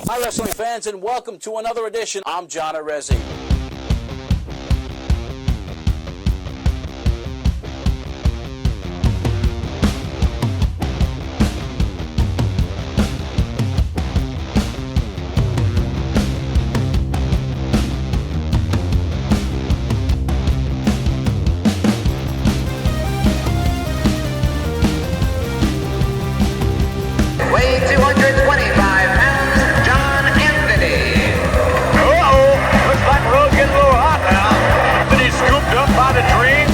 Hi, wrestling fans, and welcome to another edition. I'm John Arezzi. Weighing 225 pounds, John Anthony. Looks like the road's getting a little hot now. Then he's scooped up by the tree.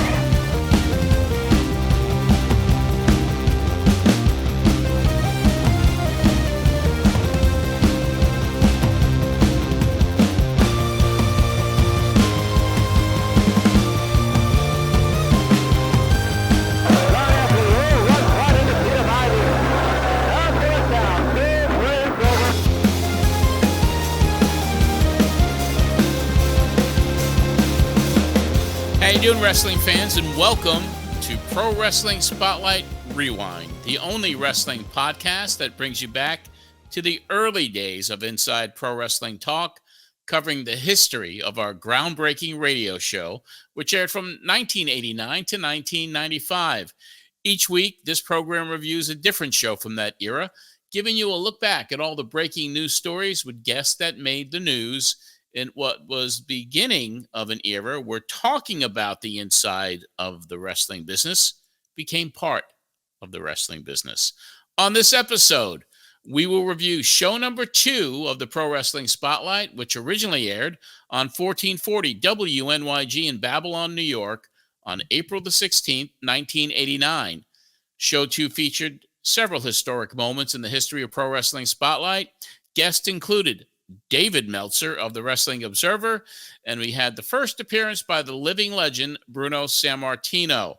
How you doing, wrestling fans, and welcome to Pro Wrestling Spotlight Rewind, the only wrestling podcast that brings you back to the early days of Inside Pro Wrestling Talk, covering the history of our groundbreaking radio show, which aired from 1989 to 1995. Each week, this program reviews a different show from that era, giving you a look back at all the breaking news stories with guests that made the news in what was beginning of an era where talking about the inside of the wrestling business became part of the wrestling business. On this episode, we will review show number 2 of the Pro Wrestling Spotlight, which originally aired on 1440 WNYG in Babylon, New York on April the 16th, 1989. Show 2 featured several historic moments in the history of Pro Wrestling Spotlight. Guests included Dave Meltzer of the Wrestling Observer, and we had the first appearance by the living legend Bruno Sammartino.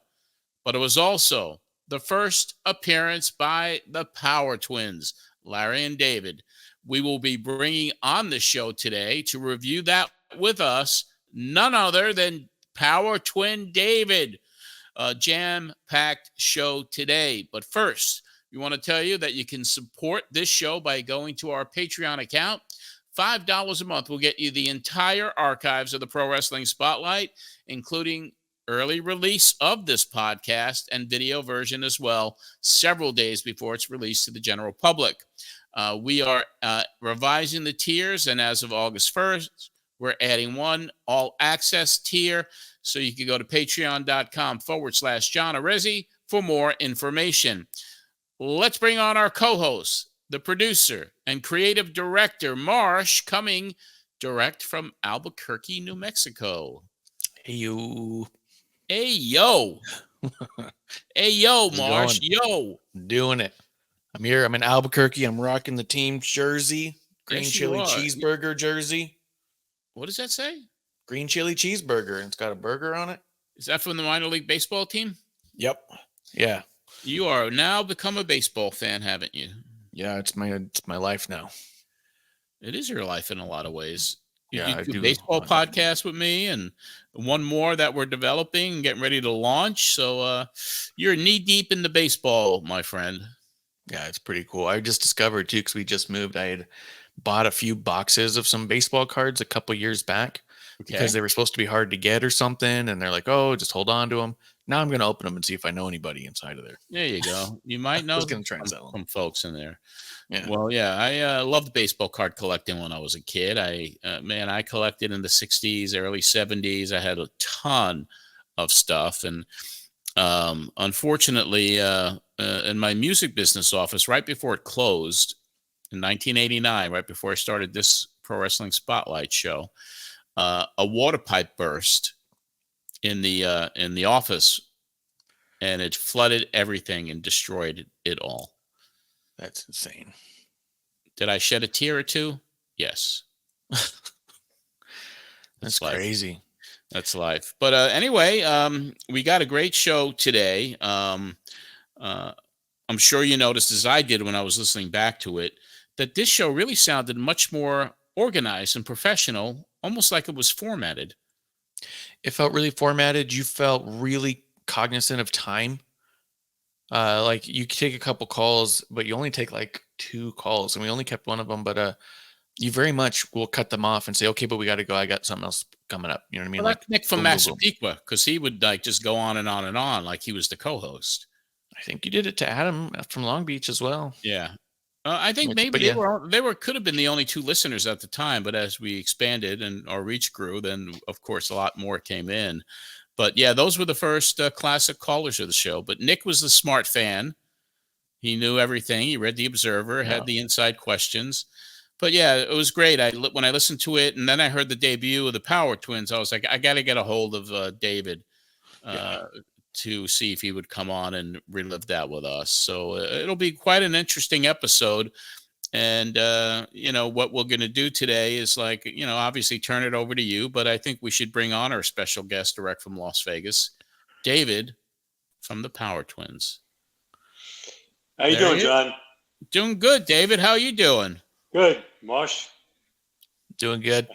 But it was also the first appearance by the Power Twins, Larry and David. We will be bringing on the show today to review that with us, none other than Power Twin David. A jam-packed show today. But first, we want to tell you that you can support this show by going to our Patreon account. $5 a month will get you the entire archives of the Pro Wrestling Spotlight, including early release of this podcast and video version as well, several days before it's released to the general public. We are revising the tiers, and as of August 1st, we're adding one all-access tier, so you can go to patreon.com/John Arezzi for more information. Let's bring on our co-host, the producer and creative director, Marsh, coming direct from Albuquerque, New Mexico. Hey, you. Hey, yo. Hey, yo, Marsh. Yo. Doing it. I'm here. I'm in Albuquerque. I'm rocking the team jersey. Green Yes, chili you are. cheeseburger jersey. What does that say? Green chili cheeseburger. And it's got a burger on it. Is that from the minor league baseball team? Yep. Yeah. You are now become a baseball fan, haven't you? Yeah, it's my life now. It is your life in a lot of ways. Yeah, You I do do. baseball podcast with me, and one more that we're developing and getting ready to launch. So you're knee deep in the baseball, my friend. Yeah, it's pretty cool. I just discovered too, because we just moved. I had bought a few boxes of some baseball cards a couple years back because they were supposed to be hard to get or something. And they're like, oh, just hold on to them. Now I'm going to open them and see if I know anybody inside of there. There you go. You might know gonna try and sell 'em. some folks in there. Yeah. Well, yeah, I loved baseball card collecting when I was a kid. I collected in the 60s, early 70s. I had a ton of stuff. And unfortunately, in my music business office, right before it closed in 1989, right before I started this Pro Wrestling Spotlight show, a water pipe burst in the office, and it flooded everything and destroyed it all. That's insane. Did I shed a tear or two? Yes. That's life. crazy. That's life. But anyway, we got a great show today. I'm sure you noticed, as I did when I was listening back to it, that this show really sounded much more organized and professional, almost like it was formatted. It felt really formatted. You felt really cognizant of time. Like you take a couple calls, but you only take like 2 calls, and we only kept one of them. But you very much will cut them off and say, okay, but we got to go. I got something else coming up. You know what I mean? Well, Like that's Nick from boom, boom, boom. Massapequa, because he would like just go on and on and on like he was the co-host. I think you did it to Adam from Long Beach as well. Yeah. I think maybe they could have been the only 2 listeners at the time, but as we expanded and our reach grew, then of course a lot more came in. But yeah, those were the first classic callers of the show. But Nick was the smart fan. He knew everything. He read the Observer, had the inside questions. But yeah, it was great. When I listened to it, and then I heard the debut of the Power Twins, I was like, I got to get a hold of David to see if he would come on and relive that with us. So it'll be quite an interesting episode. And, what we're going to do today is obviously turn it over to you, but I think we should bring on our special guest direct from Las Vegas, David from the Power Twins. How you doing, John? Doing good, David. How you doing? Good. Marsh? Doing good.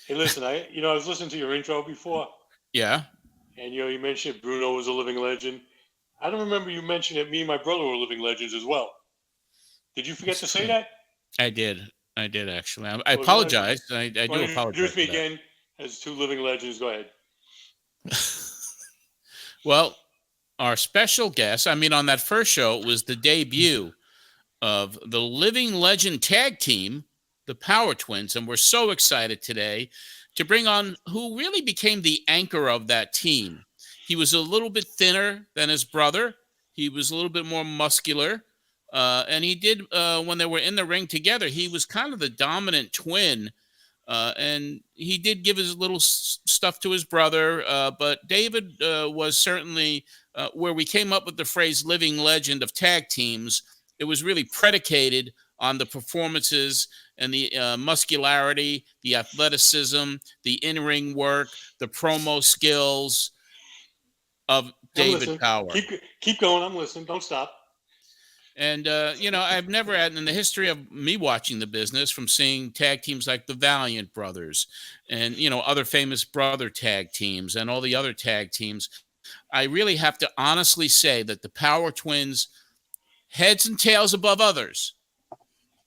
Hey, listen, I was listening to your intro before. Yeah. And, you mentioned Bruno was a living legend. I don't remember you mentioning that me and my brother were living legends as well. Did you forget to say that? I did, actually. I apologize. I do apologize. Introduce me again as 2 living legends. Go ahead. Well, our special guest, on that first show, it was the debut of the living legend tag team, the Power Twins. And we're so excited today to bring on who really became the anchor of that team. He was a little bit thinner than his brother. He was a little bit more muscular. And he did, when they were in the ring together, he was kind of the dominant twin. And he did give his little stuff to his brother. But David was certainly where we came up with the phrase living legend of tag teams. It was really predicated on the performances and the muscularity, the athleticism, the in-ring work, the promo skills of David Power. Keep going. I'm listening. Don't stop. And, I've never had in the history of me watching the business, from seeing tag teams like the Valiant Brothers and, other famous brother tag teams and all the other tag teams, I really have to honestly say that the Power Twins, heads and tails above others,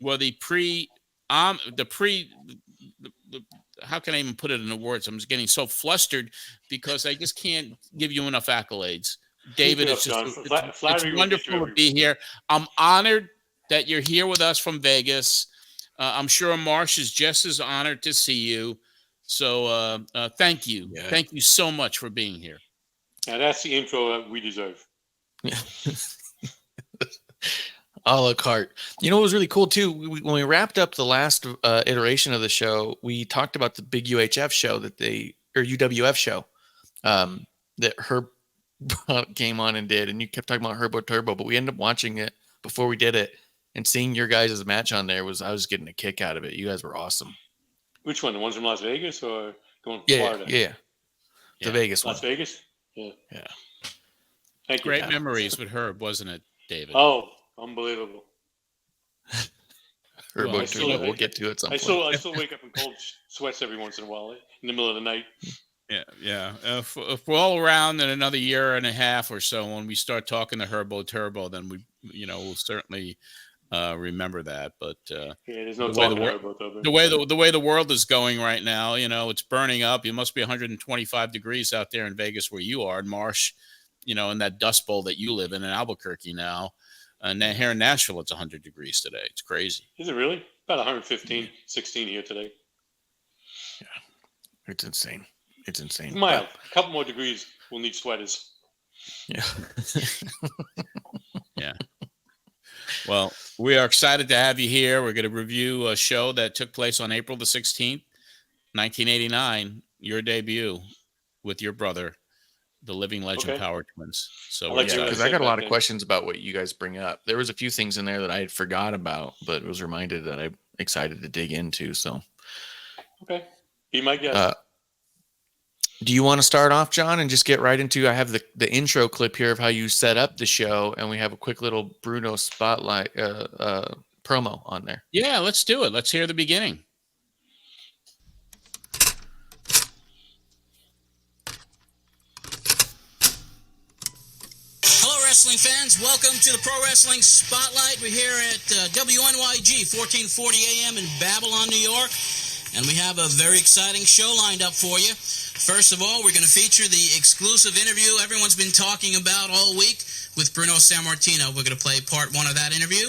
were how can I even put it in the words? I'm just getting so flustered because I just can't give you enough accolades. David, it's wonderful to be here. I'm honored that you're here with us from Vegas. I'm sure Marsh is just as honored to see you. So thank you. Yeah. Thank you so much for being here. Now that's the intro that we deserve. A la carte. It was really cool too. When we wrapped up the last iteration of the show, we talked about the big UHF show UWF show that Herb came on and did, and you kept talking about Herbo Turbo, but we ended up watching it before we did it, and seeing your guys' match on there I was getting a kick out of it. You guys were awesome. Which one? The ones from Las Vegas or going from Florida? Yeah. The Vegas one. Las Vegas? Yeah. Thank you. Great memories with Herb, wasn't it, David? Oh, unbelievable. Herbo Turbo. We'll get to it some point. I still wake up in cold sweats every once in a while in the middle of the night. Yeah. If we're all around in another year and a half or so, when we start talking to Herbo Turbo, then we'll certainly remember that. But there's no talking Herbo Turbo. The way the world is going right now, it's burning up. It must be 125 degrees out there in Vegas where you are, in Marsh, in that dust bowl that you live in Albuquerque now. And here in Nashville, it's 100 degrees today. It's crazy. Is it really? About 115, 16 here today. Yeah, it's insane. It's insane. Mild. A couple more degrees, we'll need sweaters. Yeah. Yeah. Well, we are excited to have you here. We're going to review a show that took place on April the 16th, 1989, your debut with your brother, the living legend Power Twins. So because I got a lot of questions about what you guys bring up. There was a few things in there that I had forgot about, but was reminded that I'm excited to dig into. So, okay, be my guest. Do you want to start off, John, and just get right into? I have the intro clip here of how you set up the show, and we have a quick little Bruno spotlight promo on there. Yeah, let's do it. Let's hear the beginning. wrestling fans. Welcome to the Pro Wrestling Spotlight. We're here at WNYG, 1440 AM in Babylon, New York. And we have a very exciting show lined up for you. First of all, we're going to feature the exclusive interview everyone's been talking about all week with Bruno Sammartino. We're going to play part one of that interview.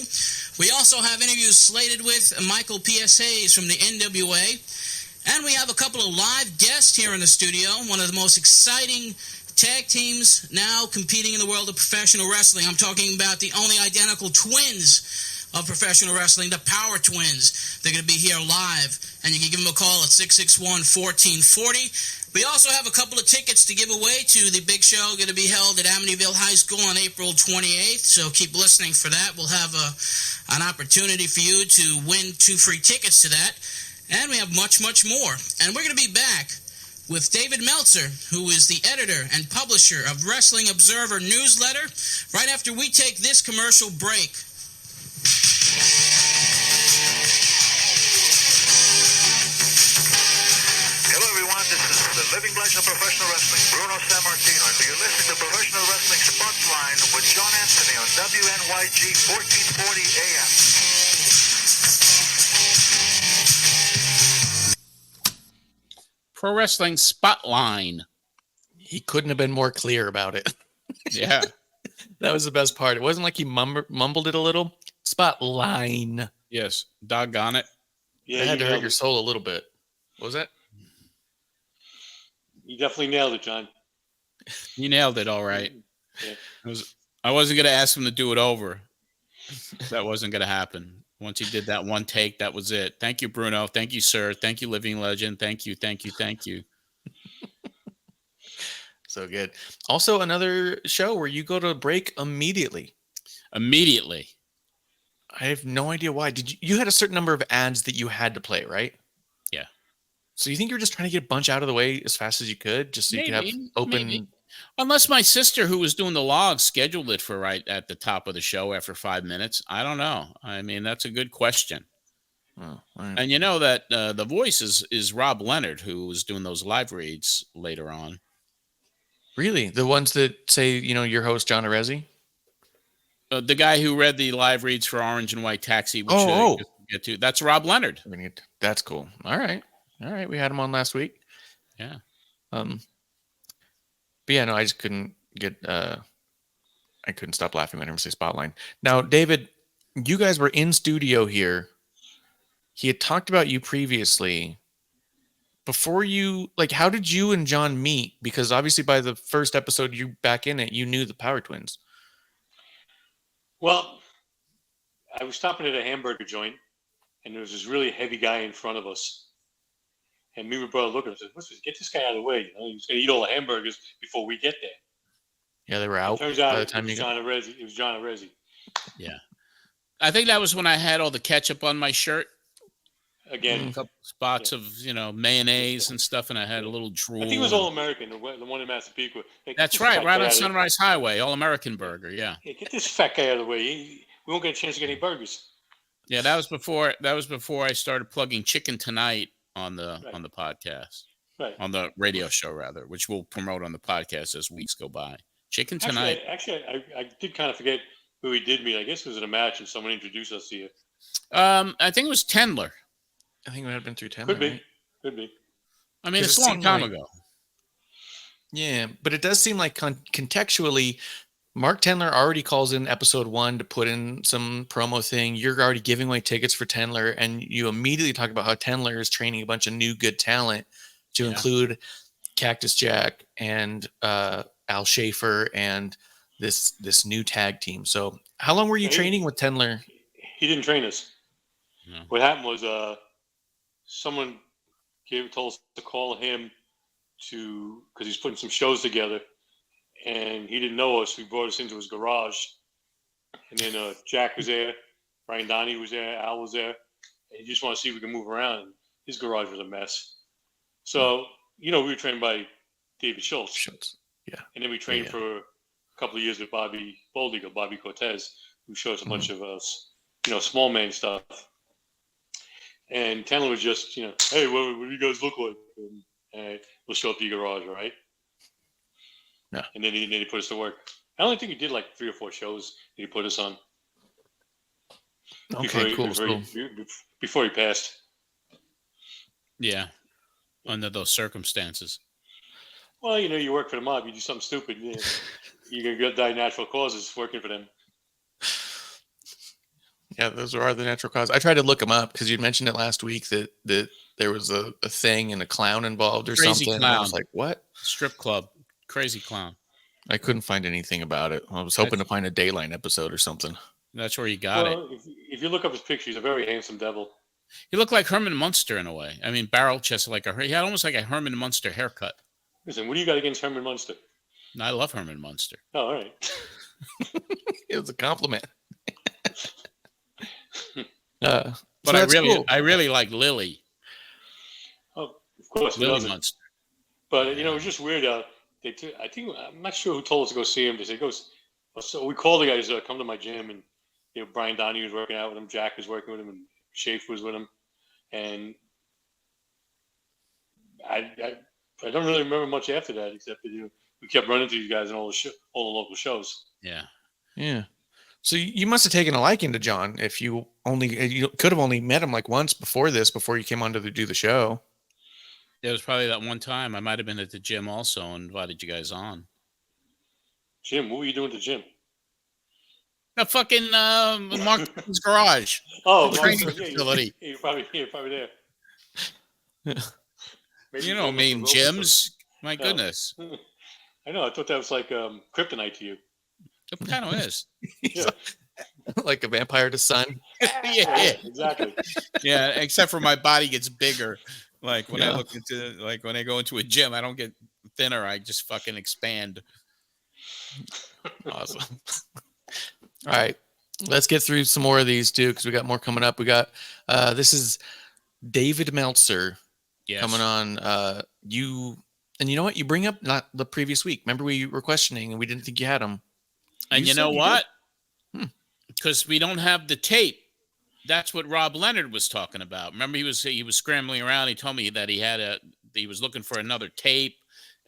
We also have interviews slated with Michael P.S. Hayes from the NWA. And we have a couple of live guests here in the studio. One of the most exciting tag teams now competing in the world of professional wrestling. I'm talking about the only identical twins of professional wrestling, the Power Twins. They're going to be here live, and you can give them a call at 661-1440. We also have a couple of tickets to give away to the big show going to be held at Amityville High School on April 28th, so keep listening for that. We'll have an opportunity for you to win 2 free tickets to that, and we have much, much more. And we're going to be back with David Meltzer, who is the editor and publisher of Wrestling Observer newsletter, right after we take this commercial break. Hello everyone, this is the living legend of professional wrestling, Bruno Sammartino, and you're listening to Professional Wrestling Spotlight with John Anthony on WNYG 1440 AM. Pro Wrestling Spotline. He couldn't have been more clear about it. Yeah. That was the best part. It wasn't like he mumbled it a little. Spotline. Yes. Doggone it. Yeah, I had to hurt nailed your it. soul a little bit. What was that? You definitely nailed it, John. You nailed it all right. Yeah. I wasn't going to ask him to do it over. That wasn't going to happen. Once he did that one take, that was it. Thank you, Bruno. Thank you, sir. Thank you, Living Legend. Thank you, thank you, thank you. So good. Also, another show where you go to break immediately. Immediately. I have no idea why. You had a certain number of ads that you had to play, right? Yeah. So you think you're just trying to get a bunch out of the way as fast as you could, just so you could have open. Maybe. Unless my sister, who was doing the logs, scheduled it for right at the top of the show after 5 minutes. I don't know. I mean, that's a good question. Oh, right. And you know that the voice is Rob Leonard, who was doing those live reads later on. Really? The ones that say, your host, John Arezzi? The guy who read the live reads for Orange and White Taxi, which get to, that's Rob Leonard. That's cool. All right. We had him on last week. Yeah. But yeah, no, I just couldn't get. I couldn't stop laughing when I say Spotline. Now, David, you guys were in studio here. He had talked about you previously. Before you, how did you and John meet? Because obviously, by the first episode, you back in it, you knew the Power Twins. Well, I was stopping at a hamburger joint, and there was this really heavy guy in front of us. And me and my brother looked at him and said, "What's this? Get this guy out of the way. He's going to eat all the hamburgers before we get there." Yeah, they were out. It turns out by the it time was you John Arezzi. It was John Arezzi. Yeah. I think that was when I had all the ketchup on my shirt. Again. A couple spots of, mayonnaise and stuff, and I had a little drool. I think it was All American, the one in Massapequa. That's right on Sunrise Highway, All American Burger, yeah. Yeah, get this fat guy out of the way. We won't get a chance to get any burgers. Yeah, that was before I started plugging Chicken Tonight on the podcast. Right. On the radio show, rather, which we'll promote on the podcast as weeks go by. Chicken Tonight. Actually, I did kind of forget who he did meet. I guess it was at a match and someone introduced us to you. I think it was Tendler. I think it would have been through Tendler. Could be. Right? Could be. I mean, it's a long time ago. Yeah, but it does seem like contextually, Mark Tendler already calls in episode 1 to put in some promo thing. You're already giving away tickets for Tendler, and you immediately talk about how Tendler is training a bunch of new good talent to include Cactus Jack and Al Schaefer and this new tag team. So how long were you training with Tendler? He didn't train us. No. What happened was someone told us to call him because he's putting some shows together, and he didn't know us. He brought us into his garage, and then Jack was there, Brian Donnie was there, Al was there, and he just wanted to see if we could move around. And his garage was a mess. So we were trained by David Schultz. Yeah. And then we trained for a couple of years with Bobby Boldiger, Bobby Cortez, who showed us a bunch of small man stuff. And Tendler was just, hey, what do you guys look like? And we'll show up to your garage, all right? Yeah. And then he put us to work. I only think he did like 3 or 4 shows that he put us on. Okay, cool. Before he passed. Yeah, under those circumstances. Well, you work for the mob. You do something stupid. You're going to die natural causes working for them. Yeah, those are the natural causes. I tried to look them up because you'd mentioned it last week that there was a thing and a clown involved or Crazy something. Clown. And I was like, what? Strip club. Crazy Clown. I couldn't find anything about it. I was hoping to find a Dayline episode or something. That's where you got it. If you look up his picture, he's a very handsome devil. He looked like Herman Munster in a way. I mean, barrel chest he had almost like a Herman Munster haircut. Listen, what do you got against Herman Munster? I love Herman Munster. Oh, all right. It was a compliment. But cool. I really like Lily. Oh, of course, Lily Munster. But it was just weird. I think I'm not sure who told us to go see him. They said so we called the guys come to my gym, and Brian Donahue was working out with him, Jack was working with him, and Schaefer was with him, and I don't really remember much after that except that we kept running to these guys in all the local shows. Yeah. So you must have taken a liking to John if you could have only met him like once before you came on to do the show. There was probably that one time I might have been at the gym also and invited you guys on. Jim, what were you doing at the gym? The fucking Mark's garage. Oh, training facility. You're probably there. You know me in gyms. My goodness. I know. I thought that was like kryptonite to you. It kind of is. Yeah. Like a vampire to sun. Yeah, exactly. Yeah, except for my body gets bigger. Like when I go into a gym, I don't get thinner. I just fucking expand. Awesome. All right. Let's get through some more of these too, because we got more coming up. We got this is David Meltzer coming on. You know what? You bring up not the previous week. Remember we were questioning and we didn't think you had him. And you know what? Because we don't have the tape. That's what Rob Leonard was talking about. Remember, he was scrambling around. He told me that he was looking for another tape,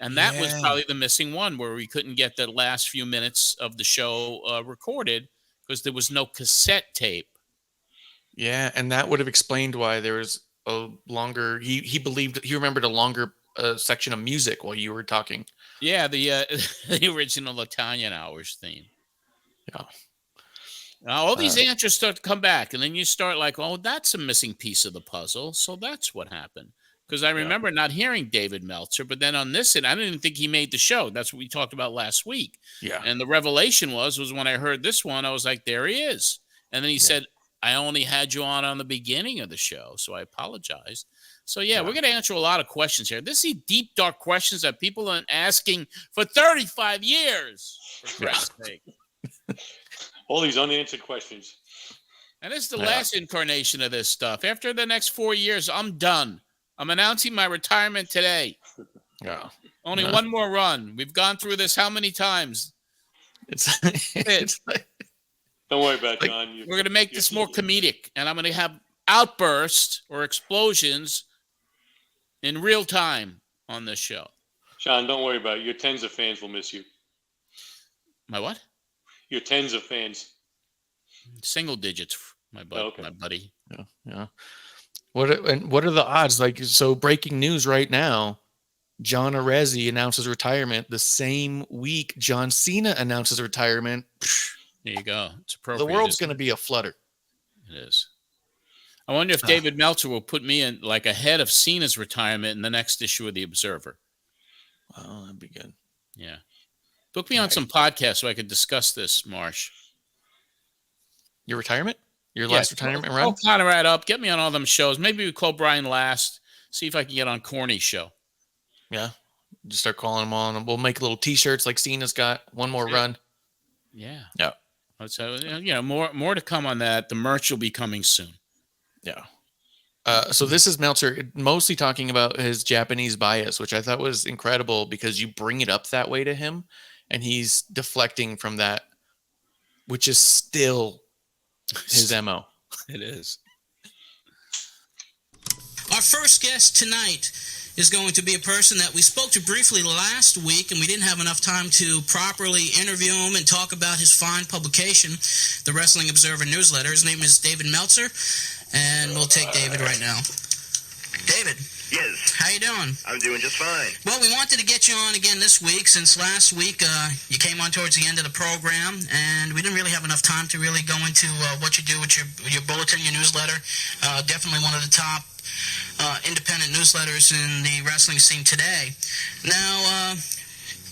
and that was probably the missing one where we couldn't get the last few minutes of the show recorded because there was no cassette tape. Yeah, and that would have explained why there was a longer. He believed he remembered a longer section of music while you were talking. Yeah, the original Italian Hours theme. Yeah. Now, all these answers start to come back, and then you start like, oh, that's a missing piece of the puzzle. So that's what happened. Because I remember not hearing David Meltzer, but then on this, and I didn't think he made the show. That's what we talked about last week. Yeah. And the revelation was when I heard this one, I was like, there he is. And then he said, I only had you on the beginning of the show, so I apologize. So, we're going to answer a lot of questions here. This is deep, dark questions that people have been asking for 35 years, for Christ's sake. All these unanswered questions. And this is the last incarnation of this stuff. After the next 4 years, I'm done. I'm announcing my retirement today. Yeah. Only one more run. We've gone through this how many times? It's Don't worry about it, John. We're going to make this more comedic, and I'm going to have outbursts or explosions in real time on this show. Sean, don't worry about it. Your tens of fans will miss you. My what? Your tens of fans. Single digits, my buddy. Yeah. What are the odds? Like, so breaking news right now, John Arezzi announces retirement the same week John Cena announces retirement. There you go. It's appropriate. The world's going to be a flutter. It is. I wonder if David Meltzer will put me in like ahead of Cena's retirement in the next issue of The Observer. Oh, that'd be good. Yeah. Book me on some podcasts so I could discuss this, Marsh. Your retirement? Your last retirement run? I'll kind of right up. Get me on all them shows. Maybe we call Brian last. See if I can get on Corny's show. Yeah. Just start calling them on. We'll make little T-shirts like Cena's got. One more run. Yeah. Yeah. So, more to come on that. The merch will be coming soon. Yeah. So this is Meltzer mostly talking about his Japanese bias, which I thought was incredible because you bring it up that way to him and he's deflecting from that, which is still his MO. It is. Our first guest tonight is going to be a person that we spoke to briefly last week, and we didn't have enough time to properly interview him and talk about his fine publication, the Wrestling Observer newsletter. His name is David Meltzer, and we'll take David right now. David. Yes. How you doing? I'm doing just fine. Well, we wanted to get you on again this week, since last week you came on towards the end of the program, and we didn't really have enough time to really go into what you do with your bulletin, your newsletter. Definitely one of the top independent newsletters in the wrestling scene today. Now,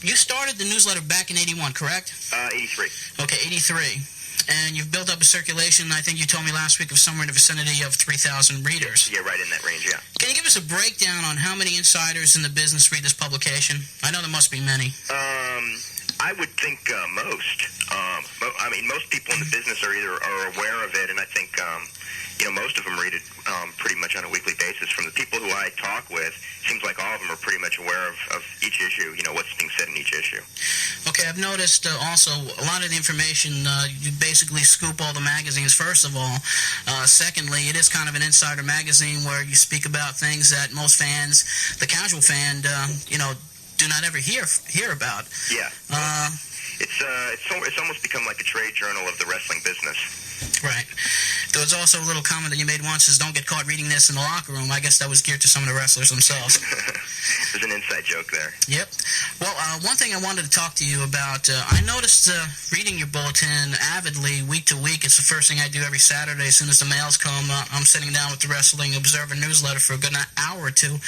you started the newsletter back in 81, correct? 83. Okay, 83. And you've built up a circulation, I think you told me last week, of somewhere in the vicinity of 3,000 readers. Yeah, right in that range, yeah. Can you give us a breakdown on how many insiders in the business read this publication? I know there must be many. I would think most. I mean, most people in the business are aware of it, and I think most of them read it pretty much on a weekly basis. From the people who I talk with, it seems like all of them are pretty much aware of each issue, what's being said in each issue. Okay, I've noticed also a lot of the information, you basically scoop all the magazines, first of all. Secondly, it is kind of an insider magazine where you speak about things that most fans, the casual fan, do not ever hear about. Yeah. It's almost become like a trade journal of the wrestling business. Right. There was also a little comment that you made once, is don't get caught reading this in the locker room. I guess that was geared to some of the wrestlers themselves. There's an inside joke there. Yep. Well, one thing I wanted to talk to you about, I noticed reading your bulletin avidly week to week. It's the first thing I do every Saturday. As soon as the mails come, I'm sitting down with the Wrestling Observer newsletter for a good hour or two,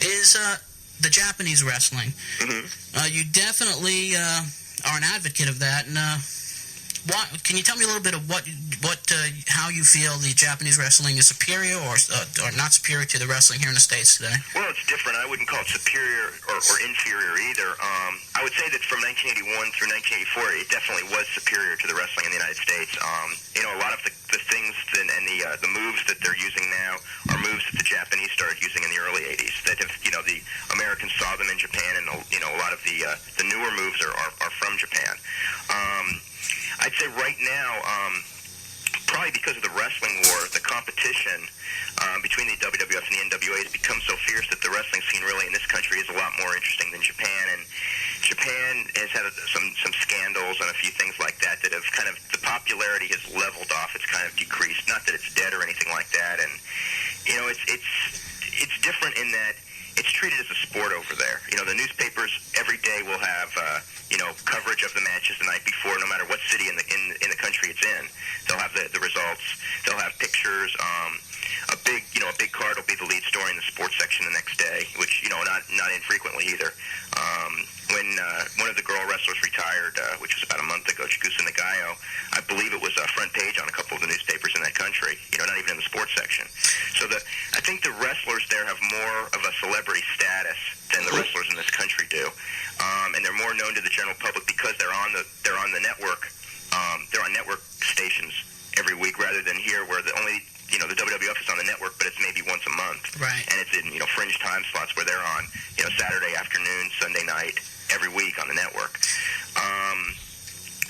is the Japanese wrestling. Mm-hmm. You definitely are an advocate of that, and can you tell me a little bit of how you feel the Japanese wrestling is superior or not superior to the wrestling here in the States today? Well, it's different. I wouldn't call it superior or inferior either. I would say that from 1981 through 1984, it definitely was superior to the wrestling in the United States. A lot of the things and the moves that they're using now are moves that the Japanese started using in the early 80s. That have, the Americans saw them in Japan, and a lot of the newer moves are from Japan. I'd say right now, probably because of the wrestling war, the competition between the WWF and the NWA has become so fierce that the wrestling scene really in this country is a lot more interesting than Japan. And Japan has had some scandals and a few things like that have kind of, the popularity has leveled off. It's kind of decreased. Not that it's dead or anything like that. And, it's different in that it's treated as a sport over there. The newspapers every day will have, coverage of the matches the night before, no matter what city in the country it's in. They'll have the results. They'll have pictures. A big card will be the lead story in the sports section the next day, which, not infrequently either. When one of the girl wrestlers retired, which was about a month ago, Chigusa Nagayo, I believe it was front page on a couple of the newspapers in that country, not even in the sports section. So I think the wrestlers there have more of a celebrity status than the wrestlers in this country do. And they're more known to the general public because they're on the network. They're on network stations every week rather than here where the WWF is on the network, but it's maybe once a month. Right. And it's in, fringe time slots where they're on, Saturday afternoon, Sunday night, every week on the network.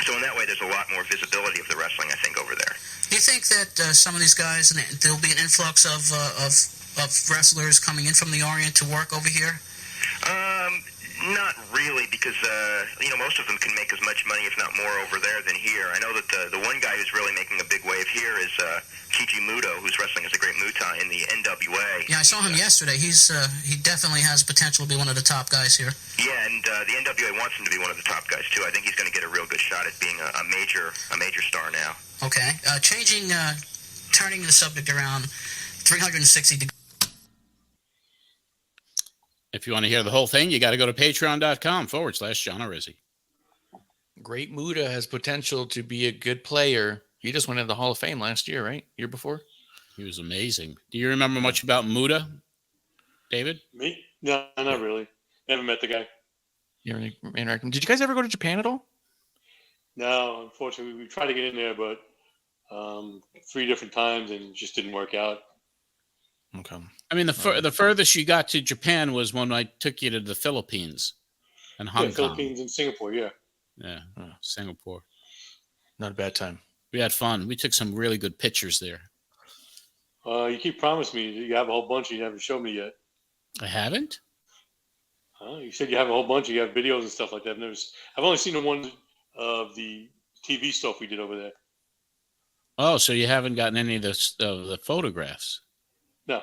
So in that way, there's a lot more visibility of the wrestling, I think, over there. Do you think that some of these guys, there'll be an influx of wrestlers coming in from the Orient to work over here? Not really, because most of them can make as much money, if not more, over there than here. I know that the one guy who's really making a big wave here is Keiji Muto, who's wrestling as a great Muta in the NWA. Yeah, I saw him yesterday. He definitely has potential to be one of the top guys here. Yeah, and the NWA wants him to be one of the top guys too. I think he's going to get a real good shot at being a major star now. Okay, turning the subject around 360 degrees. If you want to hear the whole thing, you got to go to patreon.com/John Arezzi. Great Muta has potential to be a good player. He just went into the Hall of Fame last year, right? Year before? He was amazing. Do you remember much about Muta, David? Me? No, not really. Never met the guy. Did you guys ever go to Japan at all? No, unfortunately, we tried to get in there, but 3 different times and it just didn't work out. Okay. I mean, the furthest you got to Japan was when I took you to the Philippines and Hong Kong. Philippines and Singapore, yeah. Yeah, Singapore. Not a bad time. We had fun. We took some really good pictures there. You keep promising me that you have a whole bunch and you haven't shown me yet. I haven't. You said you have a whole bunch. You have videos and stuff like that. I've only seen the one of the TV stuff we did over there. Oh, so you haven't gotten any of the photographs? No.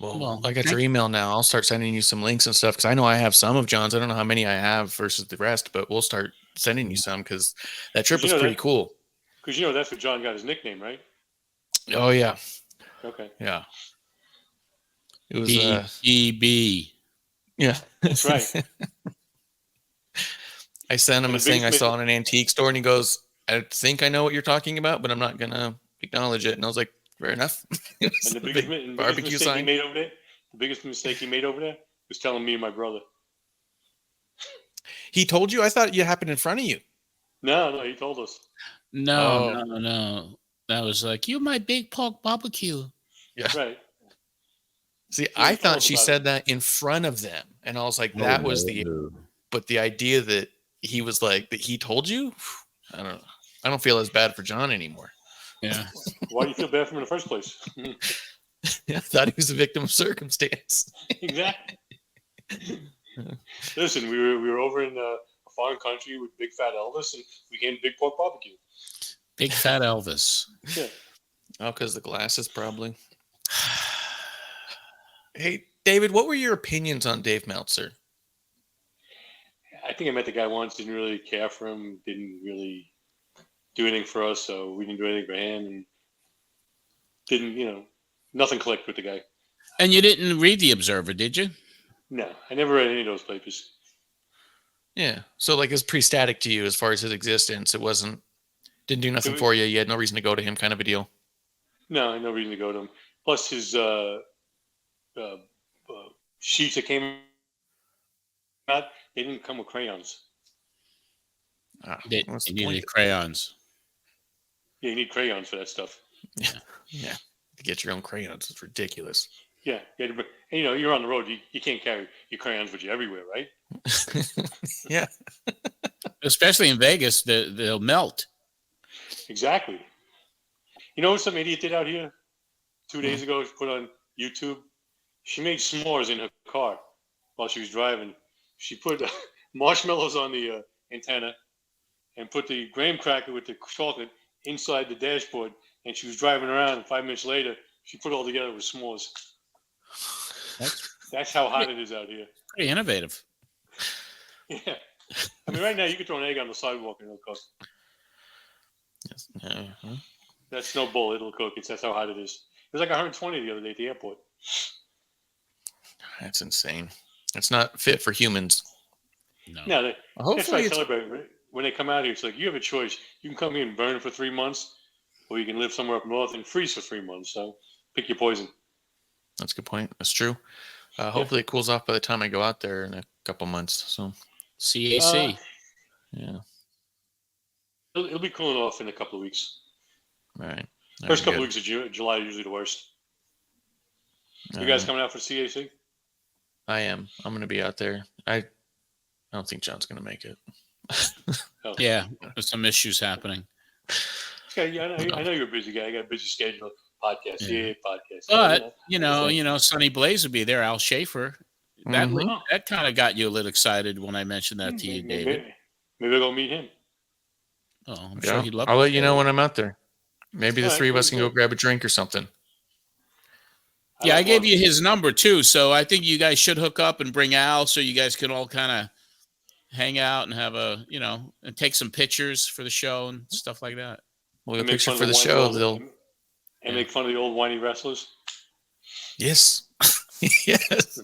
Well, I got your email now. I'll start sending you some links and stuff because I know I have some of John's. I don't know how many I have versus the rest, but we'll start sending you some because that trip was pretty cool. Because that's where John got his nickname, right? Oh, yeah. Okay. Yeah. It was DB. Yeah. That's right. I sent him a thing I saw in an antique store, and he goes, I think I know what you're talking about, but I'm not going to acknowledge it. And I was like, fair enough. And the biggest mistake he made over there was telling me and my brother. He told you? I thought it happened in front of you. No, he told us. No. That was like, you my big pork barbecue. Yeah. Right. See, I thought she said that in front of them. And I was like, that was but the idea that he was like, that he told you? I don't know. I don't feel as bad for John anymore. Yeah. Why do you feel bad for him in the first place? I thought he was a victim of circumstance. Exactly. Listen, we were over in a foreign country with Big Fat Elvis, and we came to Big Pork Barbecue. Big Fat Elvis. Yeah. Oh, because the glasses, probably. Hey, David, what were your opinions on Dave Meltzer? I think I met the guy once, didn't really care for him, didn't really do anything for us, so we didn't do anything for him, and didn't, nothing clicked with the guy. And you didn't read the Observer, did you? No, I never read any of those papers. Yeah, so like it's pretty static to you as far as his existence. It didn't do nothing for you. You had no reason to go to him, kind of a deal. No, I had no reason to go to him. Plus his sheets that came out, they didn't come with crayons. You needed crayons. Yeah, you need crayons for that stuff. Yeah. To get your own crayons, it's ridiculous. Yeah, and you're on the road. You can't carry your crayons with you everywhere, right? Yeah. Especially in Vegas, they'll melt. Exactly. You know what some idiot did out here 2 days ago? She put on YouTube. She made s'mores in her car while she was driving. She put marshmallows on the antenna and put the graham cracker with the chocolate inside the dashboard. And she was driving around. And 5 minutes later, she put it all together with s'mores. That's how hot it is out here. Pretty innovative. Yeah. I mean, right now, you could throw an egg on the sidewalk and it'll cook. Yes. That's no bull. It'll cook. That's how hot it is. It was like 120 the other day at the airport. That's insane. It's not fit for humans. No, that's why I tell everybody, when they come out here, it's like, you have a choice. You can come here and burn for 3 months, or you can live somewhere up north and freeze for 3 months. So pick your poison. That's a good point. That's true. Hopefully it cools off by the time I go out there in a couple months. So CAC. Yeah. It'll be cooling off in a couple of weeks. All right. First couple of weeks of July are usually the worst. You guys coming out for CAC? I am. I'm going to be out there. I don't think John's going to make it. Yeah, there's some issues happening. Yeah, I know you're a busy guy. I got a busy schedule. Podcast, podcast. But Sonny Blaze will be there. Al Schaefer. That kind of got you a little excited when I mentioned that to you, David. Maybe I'll go meet him. Oh, I'm sure he'd love. I'll let you know when I'm out there. Maybe the three of us can go grab a drink or something. Yeah, I gave you his number too, so I think you guys should hook up and bring Al so you guys can all kind of hang out and have and take some pictures for the show and stuff like that. We'll get a picture for the show. And make fun of the old whiny wrestlers. Yes. Yes.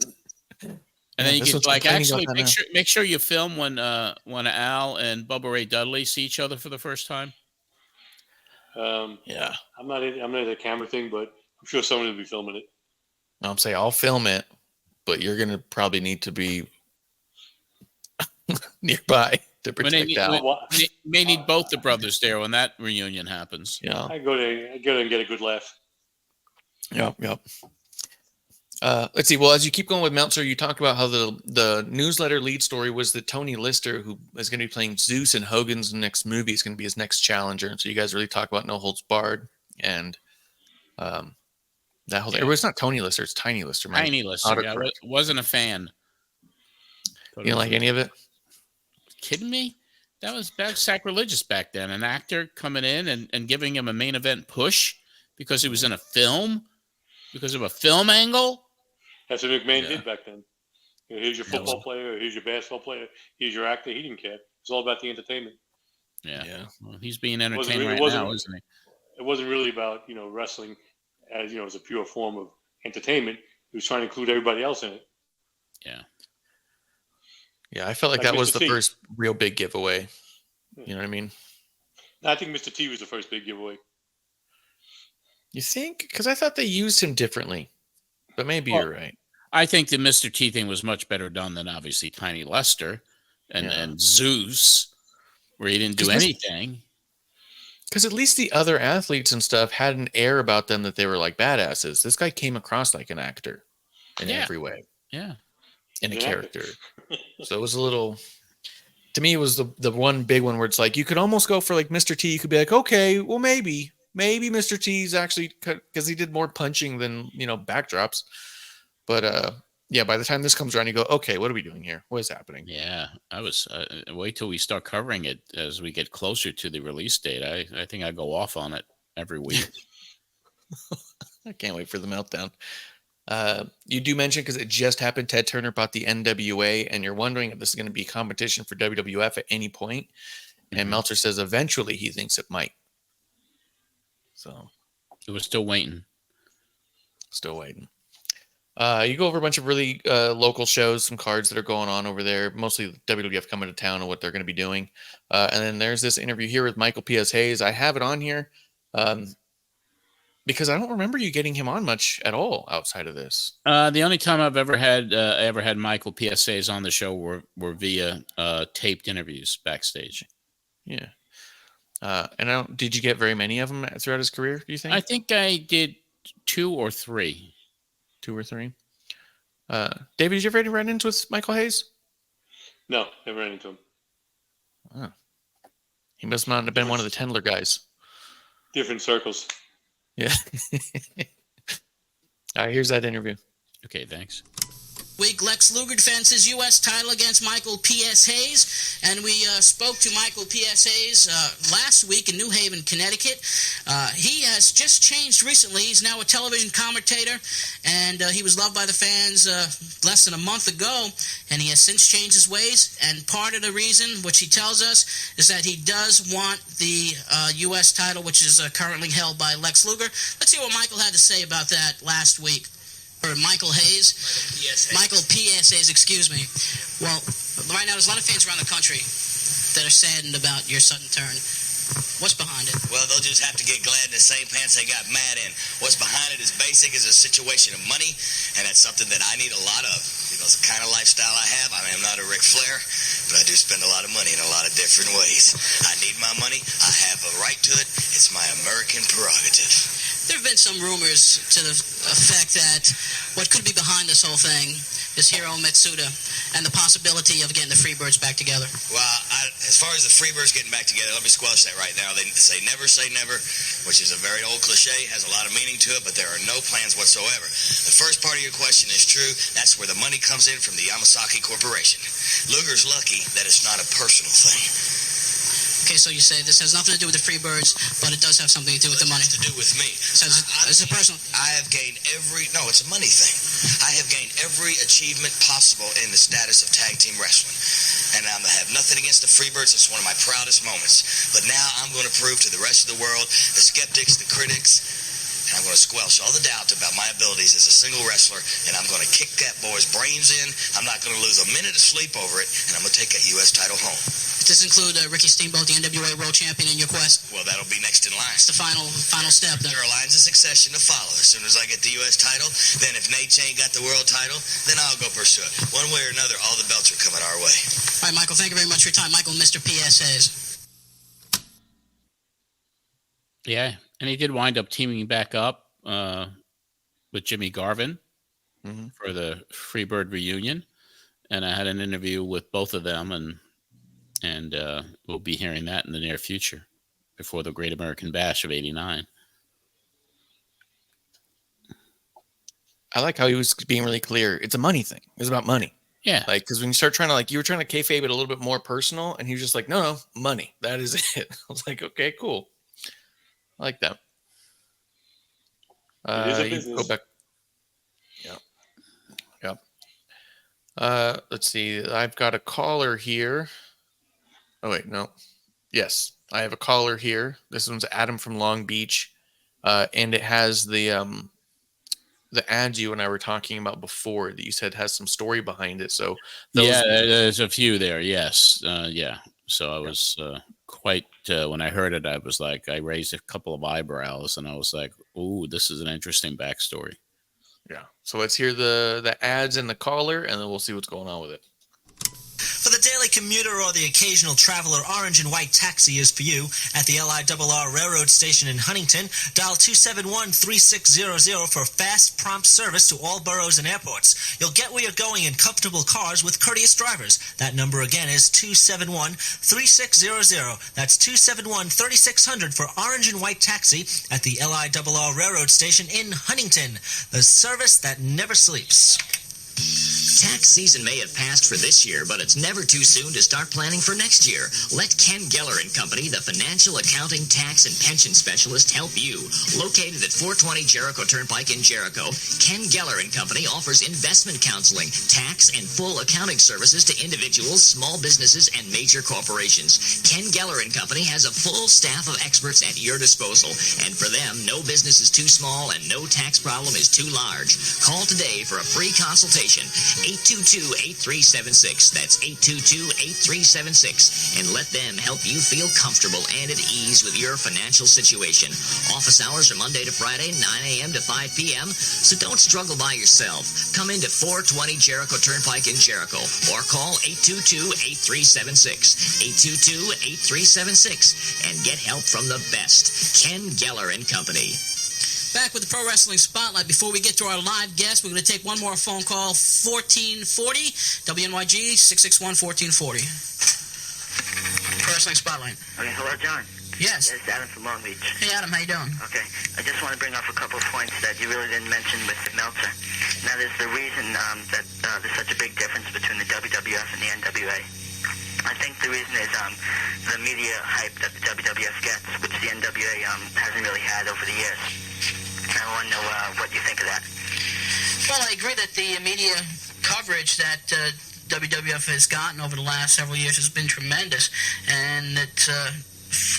And then you can actually make sure you film when Al and Bubba Ray Dudley see each other for the first time. Yeah. I'm not into the camera thing, but I'm sure someone will be filming it. I'm saying I'll film it, but you're gonna probably need to be nearby to protect Al. You may need both the brothers there when that reunion happens. Yeah. I go there and get a good laugh. Yep. Let's see. Well, as you keep going with Meltzer, you talk about how the newsletter lead story was that Tony Lister, who is going to be playing Zeus in Hogan's next movie, is going to be his next challenger. And so you guys really talk about No Holds Barred. And That whole thing. It was not Tony Lister, it's Tiny Lister. Tiny Lister. Yeah, I wasn't a fan. You don't like any of it? Kidding me? That was sacrilegious back then. An actor coming in and giving him a main event push because he was in a film, because of a film angle. That's what McMahon did back then. Here's your football player, here's your basketball player, here's your actor. He didn't care. It's all about the entertainment. Yeah. Well, he's being entertained right now, isn't he? It wasn't really about, wrestling as, as a pure form of entertainment. He was trying to include everybody else in it. Yeah. Yeah, I felt like that was the first real big giveaway. You know what I mean? I think Mr. T was the first big giveaway. You think? Because I thought they used him differently. But maybe you're right. I think the Mr. T thing was much better done than obviously Tiny Lester and Zeus, where he didn't do anything. Because at least the other athletes and stuff had an air about them that they were like badasses. This guy came across like an actor in every way. Yeah. In a character. So it was a little, to me, it was the one big one where it's like, you could almost go for like Mr. T. You could be like, okay, well, maybe Mr. T's actually, because he did more punching than, backdrops. But by the time this comes around, you go, okay, what are we doing here? What is happening? Yeah, I was, wait till we start covering it as we get closer to the release date. I think I go off on it every week. I can't wait for the meltdown. You do mention, because it just happened, Ted Turner bought the NWA, and you're wondering if this is going to be competition for WWF at any point. And Meltzer says eventually he thinks it might. So it was still waiting. You go over a bunch of really local shows, some cards that are going on over there, mostly WWF coming to town and what they're going to be doing. And then there's this interview here with Michael P.S. Hayes. I have it on here. Because I don't remember you getting him on much at all outside of this. The only time I've ever had Michael PSAs on the show were via taped interviews backstage. Yeah. And did you get very many of them throughout his career, do you think? I think I did 2 or 3. 2 or 3. David, did you ever run into with Michael Hayes? No, never ran into him. Oh. He must not have been one of the Tendler guys. Different circles. Yeah. All right, here's that interview. Okay, thanks. Week, Lex Luger defends his U.S. title against Michael P.S. Hayes, and we spoke to Michael P.S. Hayes last week in New Haven, Connecticut. He has just changed recently. He's now a television commentator, and he was loved by the fans less than a month ago, and he has since changed his ways, and part of the reason, which he tells us, is that he does want the U.S. title, which is currently held by Lex Luger. Let's see what Michael had to say about that last week. Or Michael Hayes. Michael P.S. Hayes, excuse me. Well, right now there's a lot of fans around the country that are saddened about your sudden turn. What's behind it? Well, they'll just have to get glad in the same pants they got mad in. What's behind it is basic, is a situation of money, and that's something that I need a lot of. It's the kind of lifestyle I have. I mean, I'm not a Ric Flair, but I do spend a lot of money in a lot of different ways. I need my money. I have a right to it. It's my American prerogative. There have been some rumors to the effect that what could be behind this whole thing is Hiro Matsuda and the possibility of getting the Freebirds back together. Well, as far as the Freebirds getting back together, let me squelch that right now. They say never, which is a very old cliche, has a lot of meaning to it, but there are no plans whatsoever. The first part of your question is true. That's where the money comes in from the Yamasaki Corporation. Luger's lucky that it's not a personal thing. Okay, so you say this has nothing to do with the Freebirds, but it does have something to do with the money. It has to do with me. So it's a personal... I have gained it's a money thing. I have gained every achievement possible in the status of tag team wrestling. And I have nothing against the Freebirds. It's one of my proudest moments. But now I'm going to prove to the rest of the world, the skeptics, the critics, and I'm going to squelch all the doubt about my abilities as a single wrestler, and I'm going to kick that boy's brains in. I'm not going to lose a minute of sleep over it, and I'm going to take that U.S. title home. Does this include Ricky Steamboat, the NWA World Champion, in your quest? Well, that'll be next in line. It's the final step. Then. There are lines of succession to follow. As soon as I get the U.S. title, then if Nate ain't got the world title, then I'll go pursue it. One way or another, all the belts are coming our way. All right, Michael, thank you very much for your time. Michael, Mr. PSAs. Yeah, and he did wind up teaming back up with Jimmy Garvin for the Freebird reunion, and I had an interview with both of them, and we'll be hearing that in the near future before the Great American Bash of '89. I like how he was being really clear. It's a money thing. It's about money. Yeah. Like, because when you start trying to, like, you were trying to kayfabe it a little bit more personal, and he was just like, no, money. That is it. I was like, okay, cool. I like that. It is a business. Go back. Yeah. Let's see. I've got a caller here. Oh, wait, no. Yes, I have a caller here. This one's Adam from Long Beach. And it has the ads you and I were talking about before that you said has some story behind it. So there's a few there. Yes. Yeah. So I was quite, when I heard it, I was like, I raised a couple of eyebrows and I was like, ooh, this is an interesting backstory. Yeah. So let's hear the ads and the caller, and then we'll see what's going on with it. For the daily commuter or the occasional traveler, Orange and White Taxi is for you. At the LIRR Railroad Station in Huntington, dial 271-3600 for fast, prompt service to all boroughs and airports. You'll get where you're going in comfortable cars with courteous drivers. That number again is 271-3600. That's 271-3600 for Orange and White Taxi at the LIRR Railroad Station in Huntington. The service that never sleeps. Tax season may have passed for this year, but it's never too soon to start planning for next year. Let Ken Geller & Company, the financial, accounting, tax, and pension specialist, help you. Located at 420 Jericho Turnpike in Jericho, Ken Geller & Company offers investment counseling, tax, and full accounting services to individuals, small businesses, and major corporations. Ken Geller & Company has a full staff of experts at your disposal, and for them, no business is too small and no tax problem is too large. Call today for a free consultation. 822-8376. That's 822-8376. And let them help you feel comfortable and at ease with your financial situation. Office hours are Monday to Friday, 9 a.m. to 5 p.m. So don't struggle by yourself. Come into 420 Jericho Turnpike in Jericho or call 822-8376. 822-8376. And get help from the best. Ken Geller & Company. Back with the Pro Wrestling Spotlight. Before we get to our live guest, we're going to take one more phone call. 1440 WNYG 661-1440. Pro Wrestling Spotlight. Okay, hello, John. Yes. It's Adam from Long Beach. Hey, Adam, how you doing? Okay, I just want to bring up a couple of points that you really didn't mention with Meltzer. Now, there's the reason that there's such a big difference between the WWF and the NWA. I think the reason is the media hype that the WWF gets, which the NWA hasn't really had over the years. I want to know what you think of that. Well, I agree that the media coverage that WWF has gotten over the last several years has been tremendous, and it's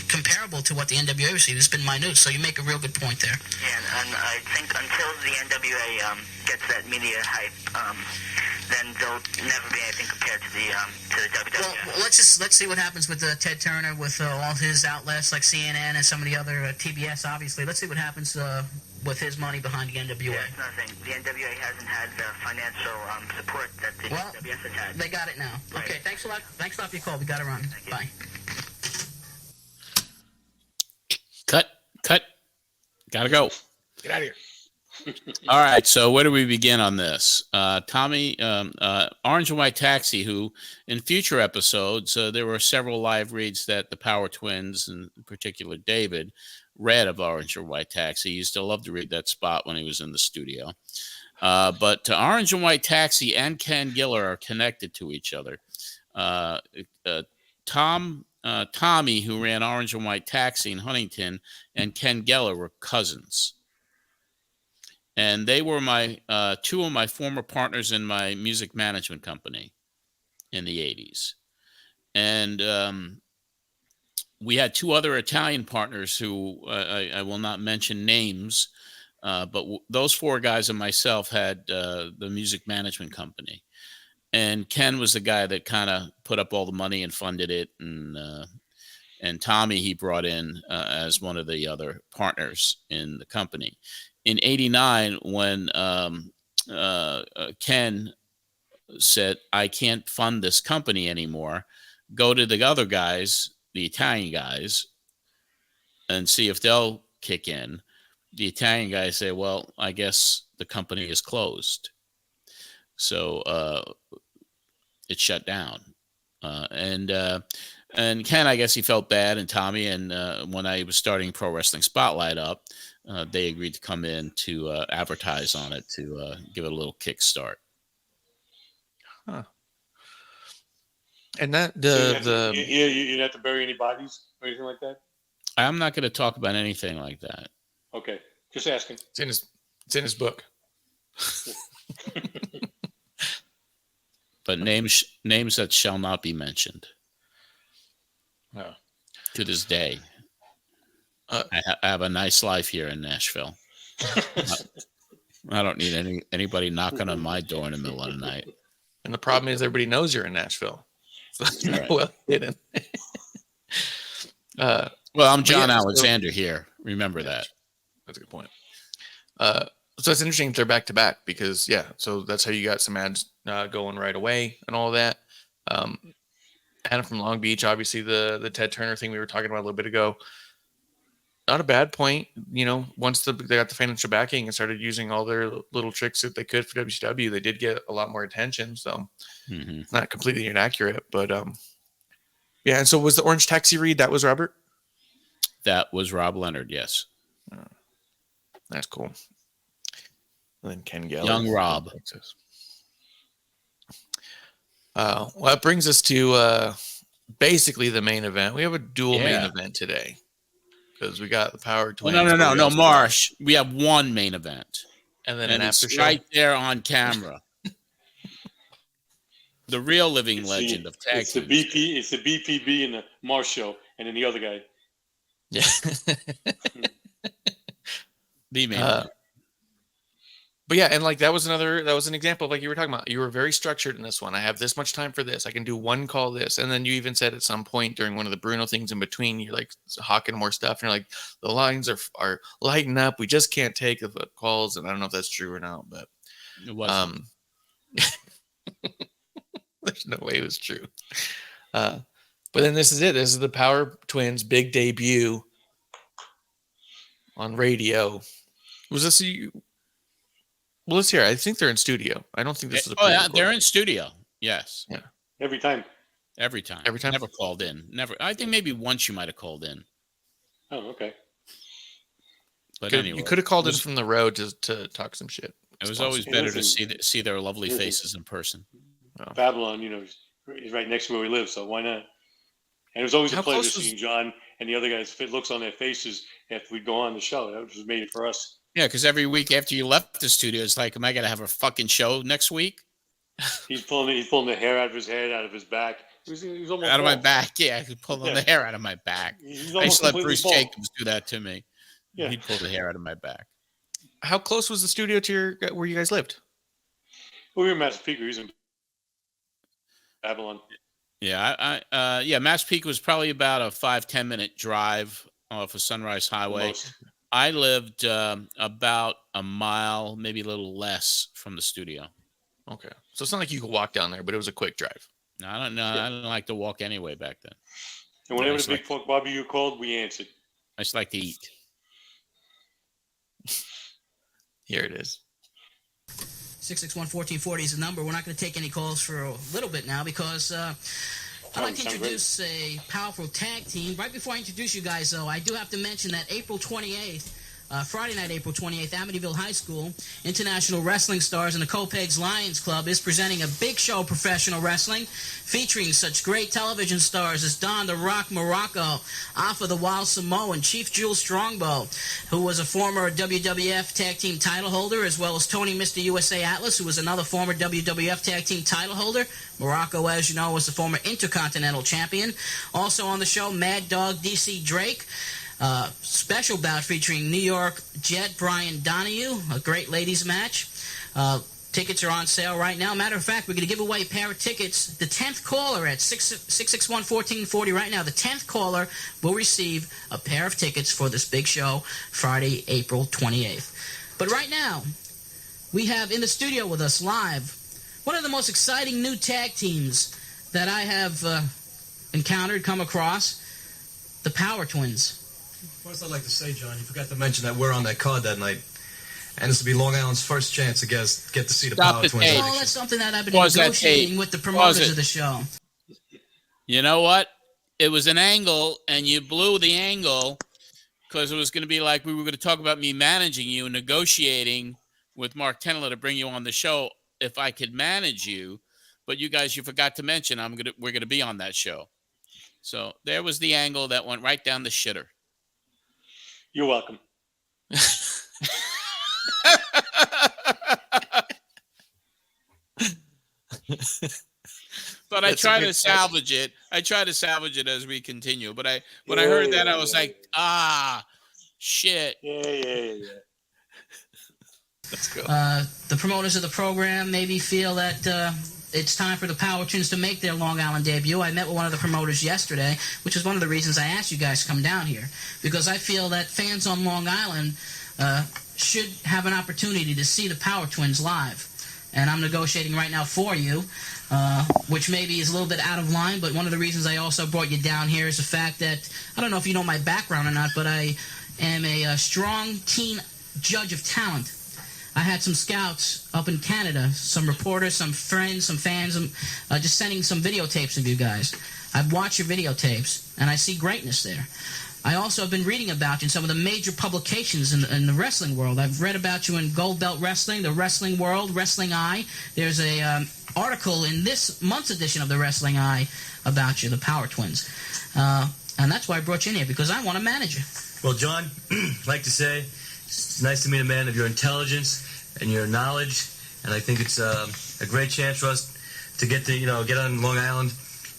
comparable to what the NWA received. It's been minute, so you make a real good point there. Yeah, and I think until the NWA gets that media hype, then they'll never be anything compared to the WWF. Well, let's see what happens with Ted Turner, with all his outlets like CNN and some of the other TBS. Obviously, let's see what happens with his money behind the NWA. Yeah, that's another thing. The NWA hasn't had the financial support that the WWF has had. They got it now. Right. Okay, thanks a lot. Thanks a lot for your call. We got to run. Bye. Cut. Gotta go. Get out of here. All right, so where do we begin on this? Tommy, Orange and White Taxi, who in future episodes, there were several live reads that the Power Twins, and in particular David, read of Orange and White Taxi. He used to love to read that spot when he was in the studio. But Orange and White Taxi and Ken Geller are connected to each other. Tommy, who ran Orange and White Taxi in Huntington, and Ken Geller were cousins. And they were my two of my former partners in my music management company in the 80s. And we had two other Italian partners who I will not mention names, but those four guys and myself had the music management company. And Ken was the guy that kind of put up all the money and funded it. And Tommy he brought in as one of the other partners in the company. In 89, when Ken said, I can't fund this company anymore, go to the other guys, the Italian guys, and see if they'll kick in. The Italian guys say, well, I guess the company is closed. So it shut down. And Ken, I guess he felt bad, and Tommy, and when I was starting Pro Wrestling Spotlight up, they agreed to come in to advertise on it to give it a little kickstart. Huh. And that you didn't have to bury any bodies or anything like that? I'm not going to talk about anything like that. Okay, just asking. It's in his book. But names that shall not be mentioned. No. To this day. I have a nice life here in Nashville. I don't need anybody knocking on my door in the middle of the night. And the problem is everybody knows you're in Nashville. So that's Right. well hidden. Well, I'm John Alexander here. Remember that. That's a good point. So it's interesting they're back to back because, so that's how you got some ads going right away and all that. Adam from Long Beach, obviously the Ted Turner thing we were talking about a little bit ago. Not a bad point. Once they got the financial backing and started using all their little tricks that they could for WCW, they did get a lot more attention. So it's not completely inaccurate, but and so was the Orange Taxi read? That was Robert? That was Rob Leonard, yes. That's cool. And then Ken Geller. Young Rob. Well, that brings us to basically the main event. We have a dual main event today because we got the Power Twins. No, Marsh. We have one main event. And then an after show. Right there on camera. The real living legend of tag teams. It's the BPB and the Marsh show, and then the other guy. Yeah. The main event. But and that was an example of like you were talking about. You were very structured in this one. I have this much time for this. I can do one call this. And then you even said at some point during one of the Bruno things in between, you're like hawking more stuff. And you're like, the lines are lighting up. We just can't take the calls. And I don't know if that's true or not, but it wasn't. There's no way it was true. But then this is it. This is the Power Twins' big debut on radio. Was this Well, let's hear. I think they're in studio. I don't think this is a they're in studio. Yes. Yeah. Every time. Never called in. Never. I think maybe once you might have called in. Oh, okay. But anyway, you could have called in from the road to talk some shit. It was always better to see their lovely faces in person. Oh. Babylon, is right next to where we live, so why not? And it was always a pleasure seeing John and the other guys' looks on their faces after we go on the show. That was made for us. Yeah, because every week after you left the studio, it's like, am I going to have a fucking show next week? He's pulling the hair out of his head, out of his back. He was almost out of my back. Yeah, he's pulling the hair out of my back. I used to let Bruce Jacobs do that to me. Yeah. He'd pull the hair out of my back. How close was the studio to where you guys lived? Well, we were in Massapequa. He's in Babylon. Yeah, Massapequa was probably about a 5-10 minute drive off of Sunrise Highway. Almost. I lived about a mile, maybe a little less from the studio. Okay. So it's not like you could walk down there, but it was a quick drive. No, I don't know. Yeah. I didn't like to walk anyway back then. And whenever the Big Pork Barbecue called, we answered. I just like to eat. Here it is. 661-1440 is the number. We're not going to take any calls for a little bit now because I'd like to introduce a powerful tag team. Right before I introduce you guys, though, I do have to mention that April 28th, Friday night, April 28th, Amityville High School, International Wrestling Stars and the Copegs Lions Club is presenting a big show of professional wrestling featuring such great television stars as Don the Rock Morocco, Alpha the Wild Samoan, Chief Jules Strongbow, who was a former WWF Tag Team title holder, as well as Tony Mr. USA Atlas, who was another former WWF Tag Team title holder. Morocco, as you know, was the former Intercontinental Champion. Also on the show, Mad Dog DC Drake. Special bout featuring New York Jet Brian Donahue, a great ladies match. Tickets are on sale right now. Matter of fact, we're going to give away a pair of tickets. The 10th caller at 661-1440 right now, the 10th caller will receive a pair of tickets for this big show Friday, April 28th. But right now, we have in the studio with us live one of the most exciting new tag teams that I have encountered, come across, the Power Twins. First, I'd like to say, John, you forgot to mention that we're on that card that night. And this will be Long Island's first chance to get to see the Power Twins. Oh, that's something that I've been negotiating with the promoters of the show. You know what? It was an angle, and you blew the angle because it was going to be like we were going to talk about me managing you and negotiating with Mark Tender to bring you on the show if I could manage you. But you forgot to mention we're going to be on that show. So there was the angle that went right down the shitter. You're welcome. But I try to salvage it. I try to salvage it as we continue. But when I heard that, I was like, shit. Yeah. Let's go. The promoters of the program maybe feel that it's time for the Power Twins to make their Long Island debut. I met with one of the promoters yesterday, which is one of the reasons I asked you guys to come down here, because I feel that fans on Long Island should have an opportunity to see the Power Twins live. And I'm negotiating right now for you, which maybe is a little bit out of line, but one of the reasons I also brought you down here is the fact that, I don't know if you know my background or not, but I am a strong, keen judge of talent. I had some scouts up in Canada, some reporters, some friends, some fans, just sending some videotapes of you guys. I've watched your videotapes, and I see greatness there. I also have been reading about you in some of the major publications in the wrestling world. I've read about you in Gold Belt Wrestling, the Wrestling World, Wrestling Eye. There's a article in this month's edition of the Wrestling Eye about you, the Power Twins. And that's why I brought you in here, because I want to manage you. Well, John, I'd like to say it's nice to meet a man of your intelligence and your knowledge, and I think it's a great chance for us to get on Long Island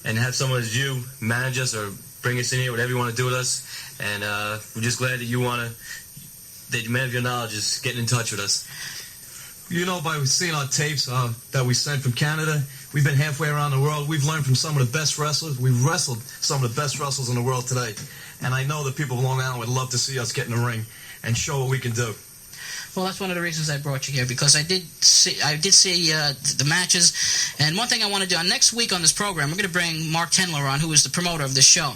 and have someone as you manage us or bring us in here, whatever you want to do with us. And we're just glad that that man of your knowledge is getting in touch with us. You know, by seeing our tapes that we sent from Canada, we've been halfway around the world. We've learned from some of the best wrestlers. We've wrestled some of the best wrestlers in the world today. And I know that people of Long Island would love to see us get in the ring and show what we can do. Well, that's one of the reasons I brought you here, because I did see the matches. And one thing I want to do, next week on this program, we're going to bring Mark Tender on, who is the promoter of this show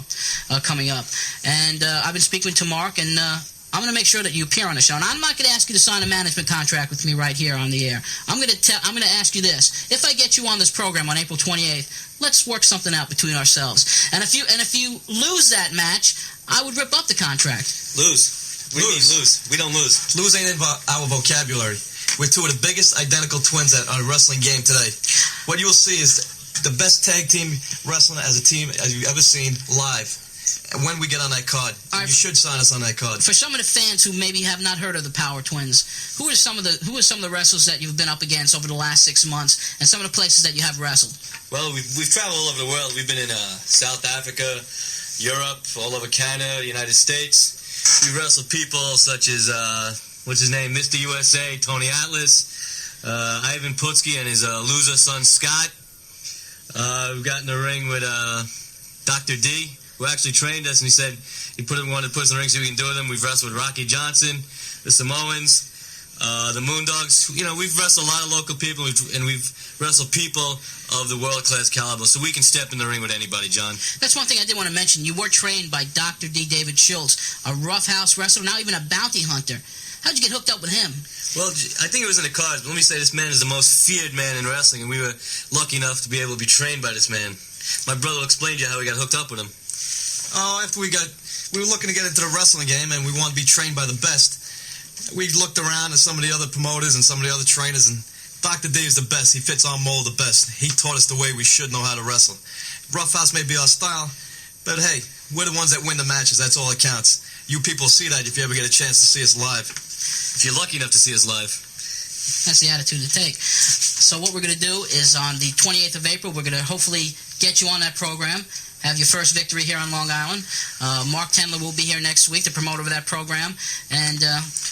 coming up. And I've been speaking to Mark, and I'm going to make sure that you appear on the show. And I'm not going to ask you to sign a management contract with me right here on the air. I'm going to ask you this. If I get you on this program on April 28th, let's work something out between ourselves. And if you lose that match, I would rip up the contract. Lose. We mean lose. We don't lose. Lose ain't in our vocabulary. We're two of the biggest identical twins that are wrestling game today. What you will see is the best tag team wrestling as a team as you've ever seen live. And when we get on that card, you should sign us on that card. For some of the fans who maybe have not heard of the Power Twins, who are some of the wrestlers that you've been up against over the last 6 months, and some of the places that you have wrestled? Well, we've traveled all over the world. We've been in South Africa, Europe, all over Canada, the United States. We wrestled people such as, what's his name, Mr. USA, Tony Atlas, Ivan Putski and his loser son, Scott. We got in the ring with Dr. D, who actually trained us, and he said he wanted to put us in the ring so we can do with him. We've wrestled with Rocky Johnson, the Samoans, the Moondogs. You know, we've wrestled a lot of local people, and we've wrestled people of the world-class caliber, so we can step in the ring with anybody, John. That's one thing I did want to mention. You were trained by Dr. D. David Schultz, a roughhouse wrestler, now even a bounty hunter. How'd you get hooked up with him? Well, I think it was in the cards, but let me say this man is the most feared man in wrestling, and we were lucky enough to be able to be trained by this man. My brother will explain to you how we got hooked up with him. Oh, after we were looking to get into the wrestling game, and we wanted to be trained by the best. We looked around at some of the other promoters and some of the other trainers, and Dr. D is the best. He fits our mold the best. He taught us the way we should know how to wrestle. Roughhouse may be our style, but hey, we're the ones that win the matches. That's all that counts. You people see that if you ever get a chance to see us live. If you're lucky enough to see us live. That's the attitude to take. So what we're going to do is on the 28th of April, we're going to hopefully get you on that program, have your first victory here on Long Island. Mark Tender will be here next week, the promoter of that program. And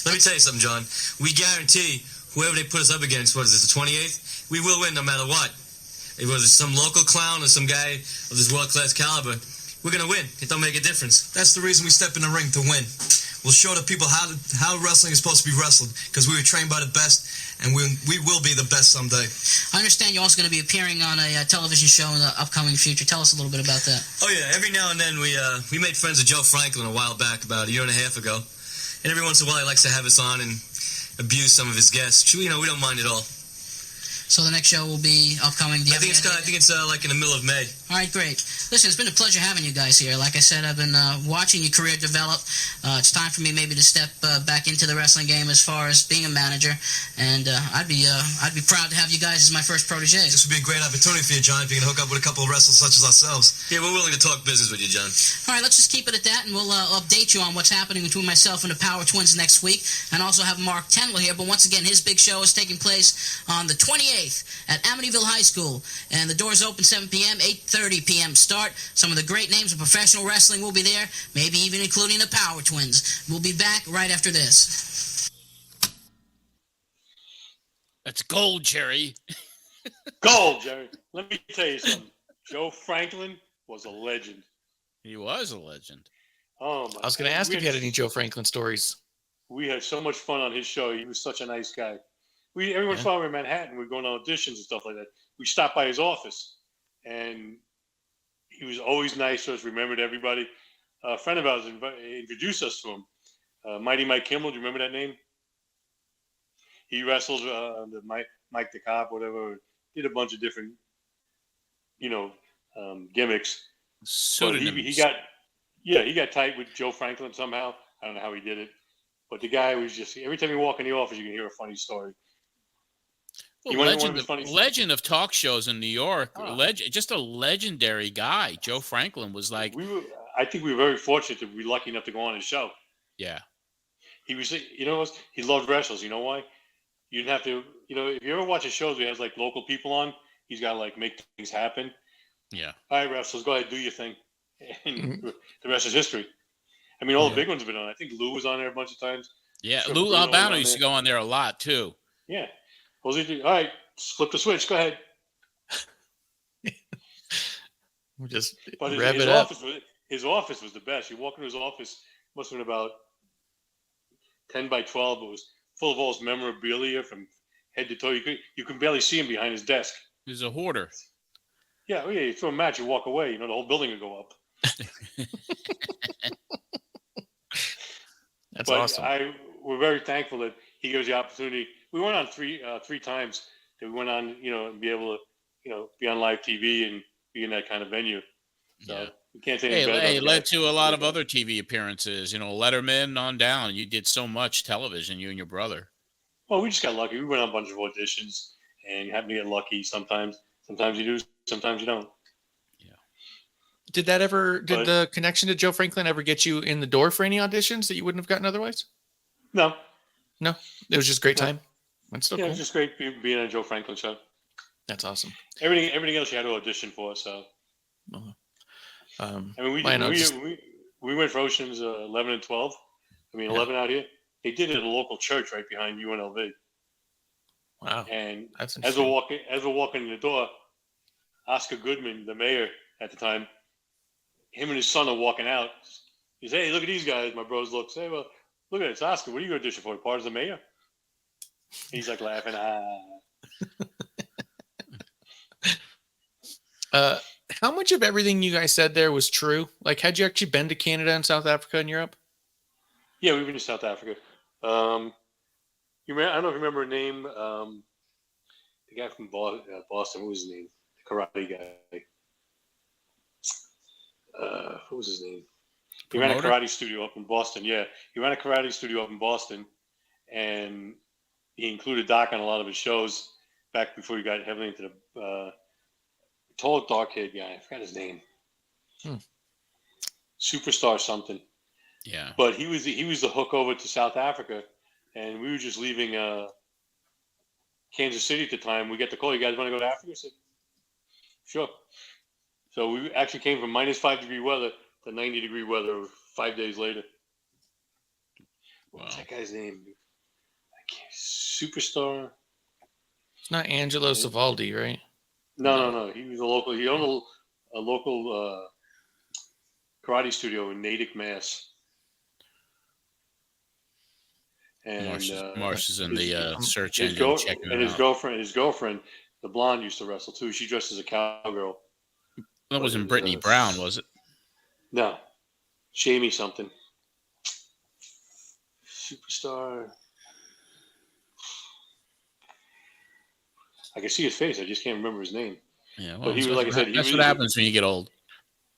let me tell you something, John. We guarantee whoever they put us up against, what is this, the 28th? We will win no matter what. It was some local clown or some guy of this world-class caliber. We're going to win. It don't make a difference. That's the reason we step in the ring, to win. We'll show the people how wrestling is supposed to be wrestled, because we were trained by the best, and we will be the best someday. I understand you're also going to be appearing on a television show in the upcoming future. Tell us a little bit about that. Oh, yeah. Every now and then we made friends with Joe Franklin a while back, about a year and a half ago. And every once in a while he likes to have us on and abuse some of his guests. You know, we don't mind at all. So the next show will be upcoming. I think it's like in the middle of May. All right, great. Listen, it's been a pleasure having you guys here. Like I said, I've been watching your career develop. It's time for me maybe to step back into the wrestling game as far as being a manager, and I'd be proud to have you guys as my first proteges. This would be a great opportunity for you, John, if you can hook up with a couple of wrestlers such as ourselves. Yeah, we're willing to talk business with you, John. All right, let's just keep it at that, and we'll update you on what's happening between myself and the Power Twins next week, and also have Mark Tender here. But once again, his big show is taking place on the 28th at Amityville High School, and the doors open 7 p.m., 8:30 p.m. start. Some of the great names of professional wrestling will be there, maybe even including the Power Twins. We'll be back right after this. That's gold, Jerry. Gold, Jerry. Let me tell you something. Joe Franklin was a legend. He was a legend. Oh my! I was going to ask if you had any Joe Franklin stories. We had so much fun on his show. He was such a nice guy. Every once in a while we were in Manhattan. We're going on auditions and stuff like that. We stopped by his office, and he was always nice to us, remembered everybody. A friend of ours introduced us to him. Mighty Mike Kimmel, do you remember that name? He wrestled under Mike the Cop, whatever. Did a bunch of different, gimmicks. Pseudonyms. But he got tight with Joe Franklin somehow. I don't know how he did it. But the guy was just, every time you walk in the office, you can hear a funny story. Well, legend of talk shows in New York. Just a legendary guy. Joe Franklin was like. I think we were very fortunate to be lucky enough to go on his show. Yeah. He was, he loved wrestlers. You know why? You didn't have to, if you ever watch his shows, he has like local people on. He's got to like make things happen. Yeah. All right, wrestlers, go ahead, do your thing. And the rest is history. I mean, all the big ones have been on. I think Lou was on there a bunch of times. Yeah, Lou Albano used to go on there a lot too. Yeah. All right, flip the switch. Go ahead. But his office was the best. You walk into his office, must have been about 10 by 12. It was full of all his memorabilia from head to toe. You can barely see him behind his desk. He was a hoarder. Yeah, you throw a match, you walk away. The whole building would go up. That's awesome. We're very thankful that he gives the opportunity. We went on three times that we went on, and be able to, be on live TV and be in that kind of venue. So we can't say anything bad about it led to a lot of other TV appearances, Letterman on down. You did so much television, you and your brother. Well, we just got lucky. We went on a bunch of auditions and happened to get lucky sometimes. Sometimes you do, sometimes you don't. Yeah. Did the connection to Joe Franklin ever get you in the door for any auditions that you wouldn't have gotten otherwise? No. No? It was just a great time? That's still cool. It was just great being on a Joe Franklin show. That's awesome. Everything else you had to audition for, so. We went for Oceans 11 and 12. 11 out here. They did it at a local church right behind UNLV. Wow. And that's as we're walking in the door, Oscar Goodman, the mayor at the time, him and his son are walking out. He says, "Hey, look at these guys." My bros look. Say, "Well, look at it. It's Oscar. What are you going to audition for? Part of the mayor?" He's like laughing. How much of everything you guys said there was true? Like, had you actually been to Canada and South Africa and Europe? Yeah, we've been to South Africa. I don't know if you remember a name. The guy from Boston. What was his name? The karate guy. What was his name? He ran a karate studio up in Boston. Yeah, he ran a karate studio up in Boston, and he included Doc on a lot of his shows back before he got heavily into the tall, dark-haired guy. I forgot his name. Superstar something. Yeah. But he was the hook over to South Africa, and we were just leaving Kansas City at the time. We get the call. "You guys want to go to Africa?" I said, "Sure." So we actually came from -5-degree weather to 90-degree weather 5 days later. What's that guy's name? Superstar. It's not Angelo Savaldi, right? No. He was a local. He owned a local karate studio in Natick, Mass. And Marsh is in the search engine checking and his girlfriend, the blonde, used to wrestle too. She dressed as a cowgirl. That wasn't Brittany Brown, was it? No, Shamey something. Superstar. I can see his face. I just can't remember his name. Yeah, well, but he was, like I said, that's what happens when you get old.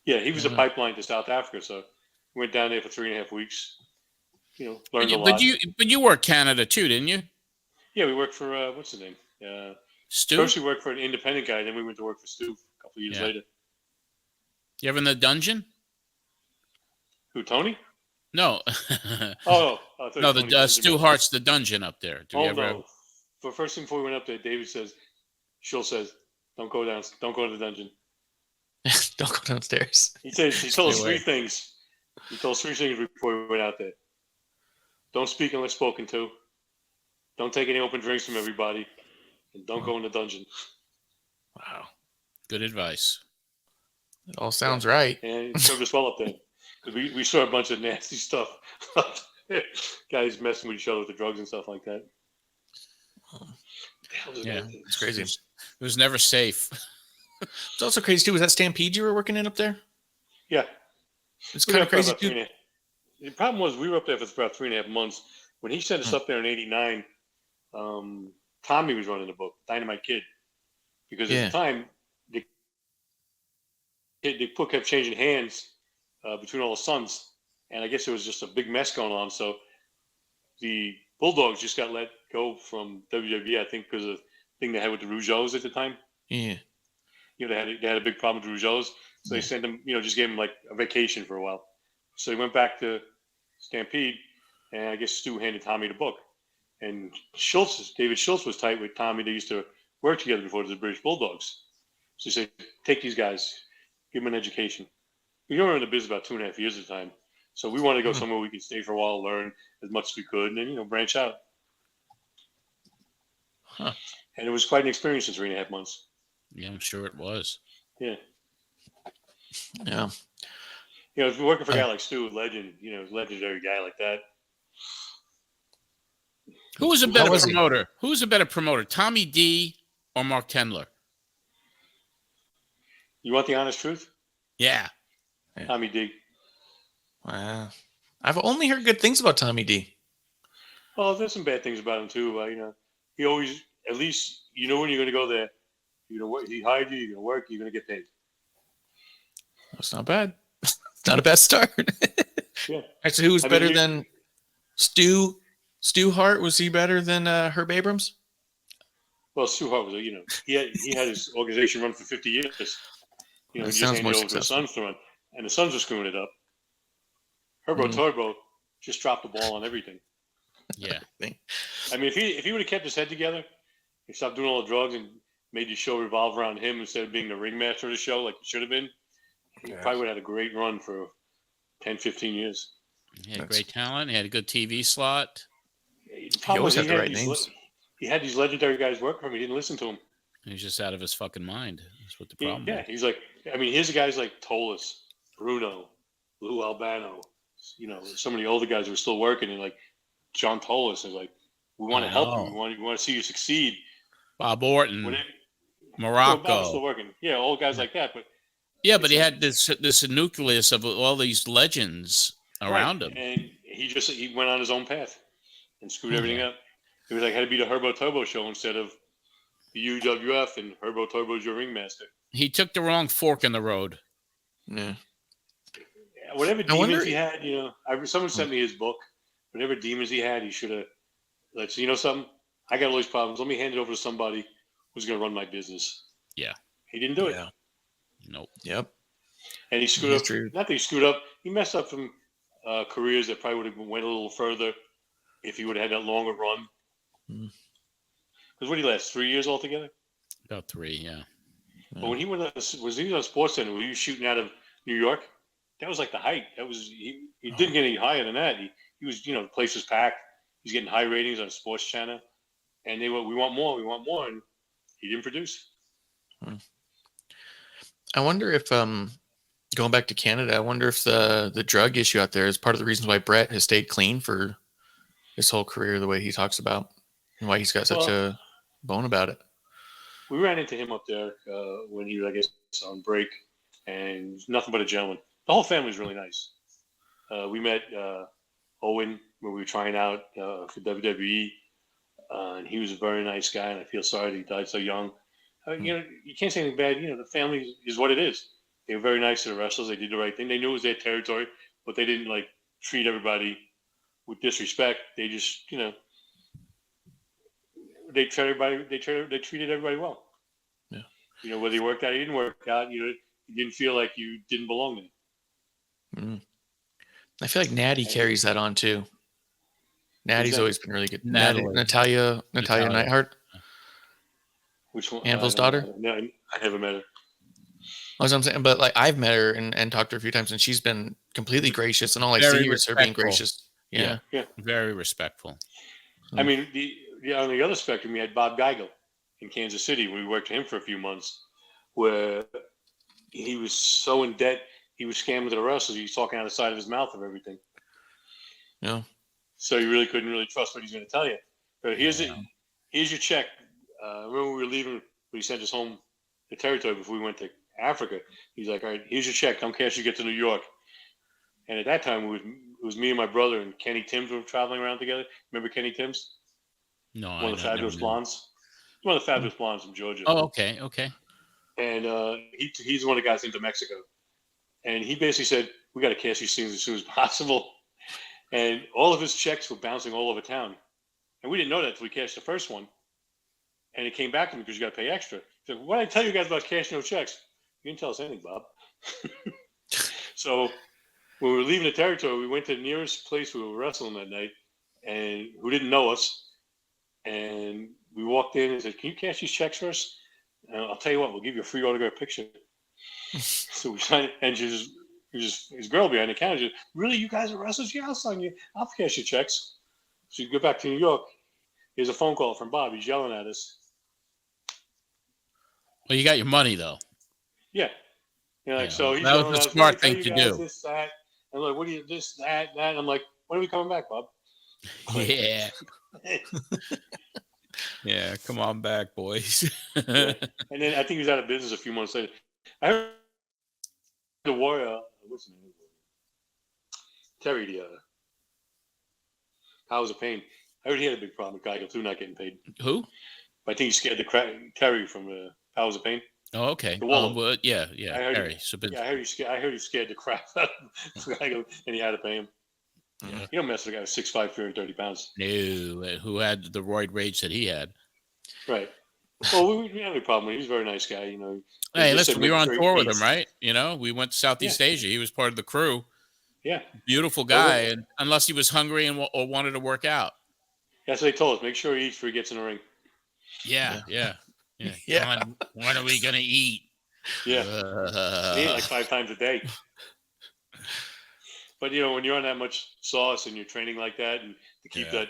Yeah, he was a pipeline to South Africa, so we went down there for 3.5 weeks. Learned a lot. But you worked Canada too, didn't you? Yeah, we worked for what's his name? Stu. First, we worked for an independent guy, then we went to work for Stu a couple of years later. You ever in the dungeon? Who, Tony? No. No, Stu Hart's the dungeon up there. No. The first thing before we went up there, David says, Schultz says, don't go to the dungeon. Don't go downstairs. He told us 3 things. He told us 3 things before we went out there. Don't speak unless spoken to. Don't take any open drinks from everybody. And don't go in the dungeon. Wow. Good advice. It all sounds right. And it served us well up there. Because we saw a bunch of nasty stuff. Guys messing with each other with the drugs and stuff like that. Yeah, it's crazy. It was never safe. It's also crazy too. Was that Stampede you were working in up there? Yeah. It's kind of crazy too. The problem was we were up there for about 3.5 months. When he sent us up there in '89, Tommy was running the book, Dynamite Kid. Because at the time, the book kept changing hands between all the sons. And I guess it was just a big mess going on. So the Bulldogs just got let go from WWE, I think, because of the thing they had with the Rougeaus at the time. Yeah. They had a big problem with Rougeaus. So they sent him, just gave him like a vacation for a while. So he went back to Stampede, and I guess Stu handed Tommy the book. And David Schultz was tight with Tommy. They used to work together before the British Bulldogs. So he said, take these guys, give them an education. We were in the business about 2.5 years at the time. So we wanted to go somewhere we could stay for a while, learn as much as we could, and then, branch out. Huh. And it was quite an experience in 3.5 months. Yeah, I'm sure it was. Yeah. Yeah. If you're working for a guy like Stu, legend, legendary guy like that. Who was a better promoter? Who was a better promoter, Tommy D or Mark Tendler? You want the honest truth? Yeah. Tommy D. Wow. I've only heard good things about Tommy D. Well, there's some bad things about him too. He always, at least, when you're going to go there, you're going to work. He hired you. You're going to work. You're going to get paid. That's not bad. It's not a bad start. Yeah. Actually, who was better than Stu? Stu Hart, was he better than Herb Abrams? Well, Stu Hart was, he had his organization run for 50 years. He just handed it over to the Sons to run, and the Sons were screwing it up. Herbo Turbo just dropped the ball on everything. Yeah. I mean, if he would have kept his head together, he stopped doing all the drugs and made the show revolve around him instead of being the ringmaster of the show like he should have been, he probably would have had a great run for 10, 15 years. He had great talent. He had a good TV slot. He always had the right names. He had these legendary guys work for him. He didn't listen to them. He was just out of his fucking mind. That's what the problem was. He's like, here's guys like Tolis, Bruno, Lou Albano, some of the older guys who were still working, and like John Tolis is like, we want to help you. We want to see you succeed. Bob Orton, Morocco. Bob was still working. Yeah, old guys like that. But but he had this nucleus of all these legends around him. And he went on his own path and screwed everything up. It was like, had to be the Herbo Turbo show instead of the UWF, and Herbo Turbo's your ringmaster. He took the wrong fork in the road. Yeah. Whatever demons he had, someone sent me his book. Whatever demons he had, he should have. Like, something? I got all these problems. Let me hand it over to somebody who's going to run my business. Yeah. He didn't do it. Nope. Yep. And he screwed up. Not that he screwed up. He messed up some careers that probably would have went a little further if he would have had that longer run. Because what did he last? 3 years altogether? About 3, yeah. But when he went on, was he on Sports Center? Were you shooting out of New York? That was like the height. That was he didn't get any higher than that. He was, the place was packed. He's getting high ratings on Sports Channel, and they were, we want more, and he didn't produce. I wonder if going back to Canada, I wonder if the drug issue out there is part of the reasons why Brett has stayed clean for his whole career, the way he talks about, and why he's got such a bone about it. We ran into him up there when he was, I guess, on break, and nothing but a gentleman. The whole family was really nice. We met Owen when we were trying out for WWE, and he was a very nice guy, and I feel sorry that he died so young. you can't say anything bad. The family is what it is. They were very nice to the wrestlers. They did the right thing. They knew it was their territory, but they didn't treat everybody with disrespect. They just, they treated everybody well. Yeah. Whether you worked out or you didn't work out, you didn't feel like you didn't belong there. Mm. I feel like Natty carries that on too. Natty's always been really good. Natalia Neidhart. Which one? Anvil's daughter? No, I never met her. That's what I'm saying. But I've met her and talked to her a few times, and she's been completely gracious. And all I see is her being gracious. Yeah. Very respectful. I mean, on the other spectrum, we had Bob Geigel in Kansas City. We worked for him for a few months, where he was so in debt, he was scamming to the wrestlers. He was talking out of the side of his mouth of everything. Yeah. So you really couldn't trust what he's going to tell you. But here's your check. Remember we were leaving when he sent us home the territory before we went to Africa. He's like, all right, here's your check. Come cash you get to New York. And at that time, it was me and my brother and Kenny Timms were traveling around together. Remember Kenny Timms? No, one of the fabulous blondes. One of the fabulous blondes from Georgia. Oh, okay. And he's one of the guys into Mexico. And he basically said, we got to cash these things as soon as possible. And all of his checks were bouncing all over town. And we didn't know that until we cashed the first one. And it came back to me because you got to pay extra. He said, what did I tell you guys about cash no checks? You didn't tell us anything, Bob. So when we were leaving the territory, we went to the nearest place we were wrestling that night, and who didn't know us. And we walked in and said, can you cash these checks for us? And I'll tell you what, we'll give you a free autograph picture. So we signed it, and his girl behind the counter said, really, you guys are wrestlers? Yeah, I'll sign you. I'll cash your checks. So you go back to New York. Here's a phone call from Bob. He's yelling at us. Well, you got your money, though. Yeah. So he's that was the smart thing to do. This, that. And I'm like, what do you, this, that, that? And I'm like, when are we coming back, Bob? Yeah. Yeah, come on back, boys. Yeah. And then I think he was out of business a few months later. I heard the Warrior, what's his name? Terry, the Powers of Pain. I heard he had a big problem with Geigel too, not getting paid. Who? I think he scared the Terry from Powers of Pain. Oh, okay. Well, yeah. Terry. I heard he scared the crap out of Geigel, and he had to pay him. Yeah. You don't mess with a guy with 6'5", 330 pounds. No, who had the roid rage that he had. Right. Well, we didn't have any problem with him. He's a very nice guy, Hey, listen, we were on tour with him, right? We went to Southeast Asia. He was part of the crew. Yeah. Beautiful guy, and unless he was hungry or wanted to work out. That's what they told us. Make sure he eats before he gets in the ring. Yeah. Come on, when are we going to eat? Yeah. He ate like 5 times a day. But, when you're on that much sauce and you're training like that, and to keep that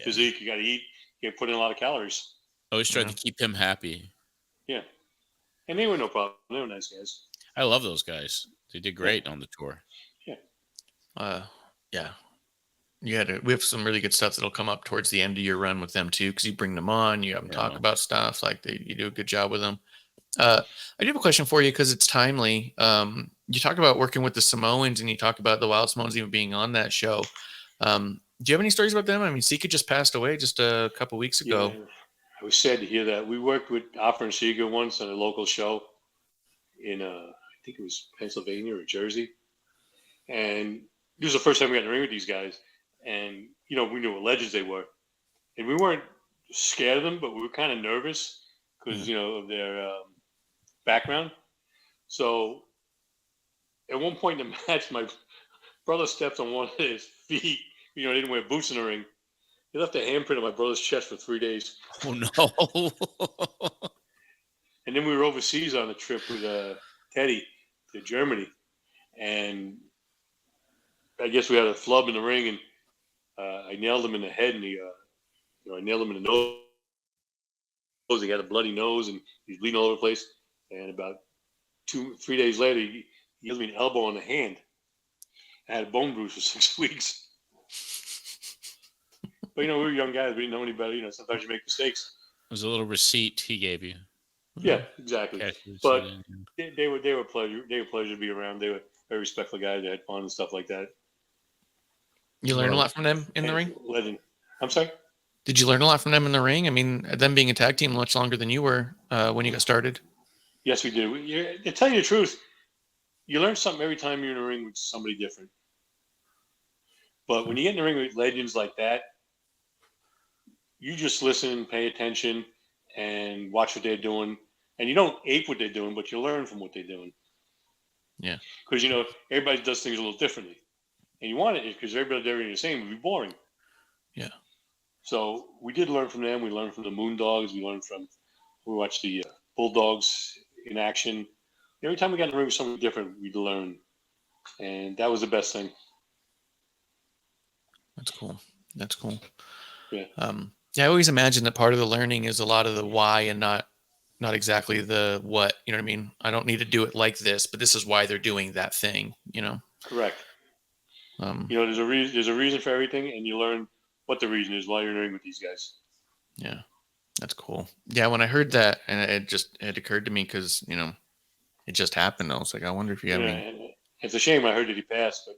physique, you got to eat. You got to put in a lot of calories. I always tried to keep him happy. Yeah. And they were no problem. They were nice guys. I love those guys. They did great on the tour. Yeah. Yeah. We have some really good stuff that'll come up towards the end of your run with them too, because you bring them on, you have them talk about stuff. You do a good job with them. I do have a question for you because it's timely. You talk about working with the Samoans, and you talk about the Wild Samoans even being on that show. Do you have any stories about them? I mean, Sika just passed away just a couple weeks ago. Yeah, I was sad to hear that. We worked with Offer and Sika once on a local show in, I think it was Pennsylvania or Jersey. And this was the first time we got in the ring with these guys. And, we knew what legends they were. And we weren't scared of them, but we were kind of nervous because, of their background. So at one point in the match, my brother stepped on one of his feet. They didn't wear boots in the ring. He left a handprint on my brother's chest for 3 days. Oh, no. And then we were overseas on a trip with Teddy to Germany. And I guess we had a flub in the ring, and I nailed him in the head, and I nailed him in the nose. He had a bloody nose, and he was bleeding all over the place. And about 2-3 days later, he hit me an elbow on the hand. I had a bone bruise for 6 weeks. But, we were young guys. We didn't know any better. Sometimes you make mistakes. It was a little receipt he gave you. Yeah, exactly. But they were pleasure. They were pleasure to be around. They were very respectful guys. They had fun and stuff like that. You learned a lot from them in the ring? Legend. I'm sorry? Did you learn a lot from them in the ring? I mean, them being a tag team much longer than you were when you got started. Yes, we did. To tell you the truth, you learn something every time you're in the ring with somebody different. But when you get in the ring with legends like that, you just listen, pay attention, and watch what they're doing. And you don't ape what they're doing, but you learn from what they're doing. Yeah. Because, everybody does things a little differently. And you want it because everybody doing the same would be boring. Yeah. So we did learn from them. We learned from the Moondogs. We watched the Bulldogs in action. Every time we got in the ring with something different, we'd learn. And that was the best thing. That's cool. Yeah. I always imagine that part of the learning is a lot of the why and not exactly the what. You know what I mean? I don't need to do it like this, but this is why they're doing that thing. Correct. There's a reason for everything, and you learn what the reason is while you're in the ring with these guys. Yeah, that's cool. Yeah, when I heard that, and it occurred to me because it just happened. I was like, I wonder if you have any. It's a shame I heard that he passed, but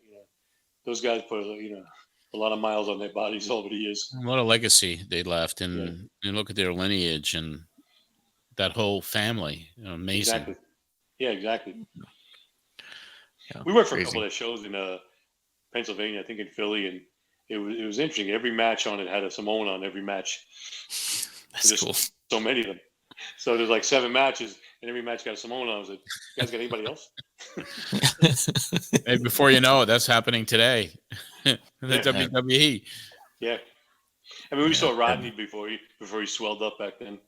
those guys put a lot of miles on their bodies over the years. What a legacy they left, and look at their lineage and that whole family. Amazing. Exactly. Yeah, exactly. Yeah, we worked for a couple of shows in Pennsylvania, I think in Philly, and it was interesting. Every match on it had a Samoan on every match. That's cool. So many of them. So there's like 7 matches, and every match got a Samoan on. I was like, you guys got anybody else? Hey, before you know it, that's happening today. The WWE. Yeah. I mean, we saw Rodney before he swelled up back then.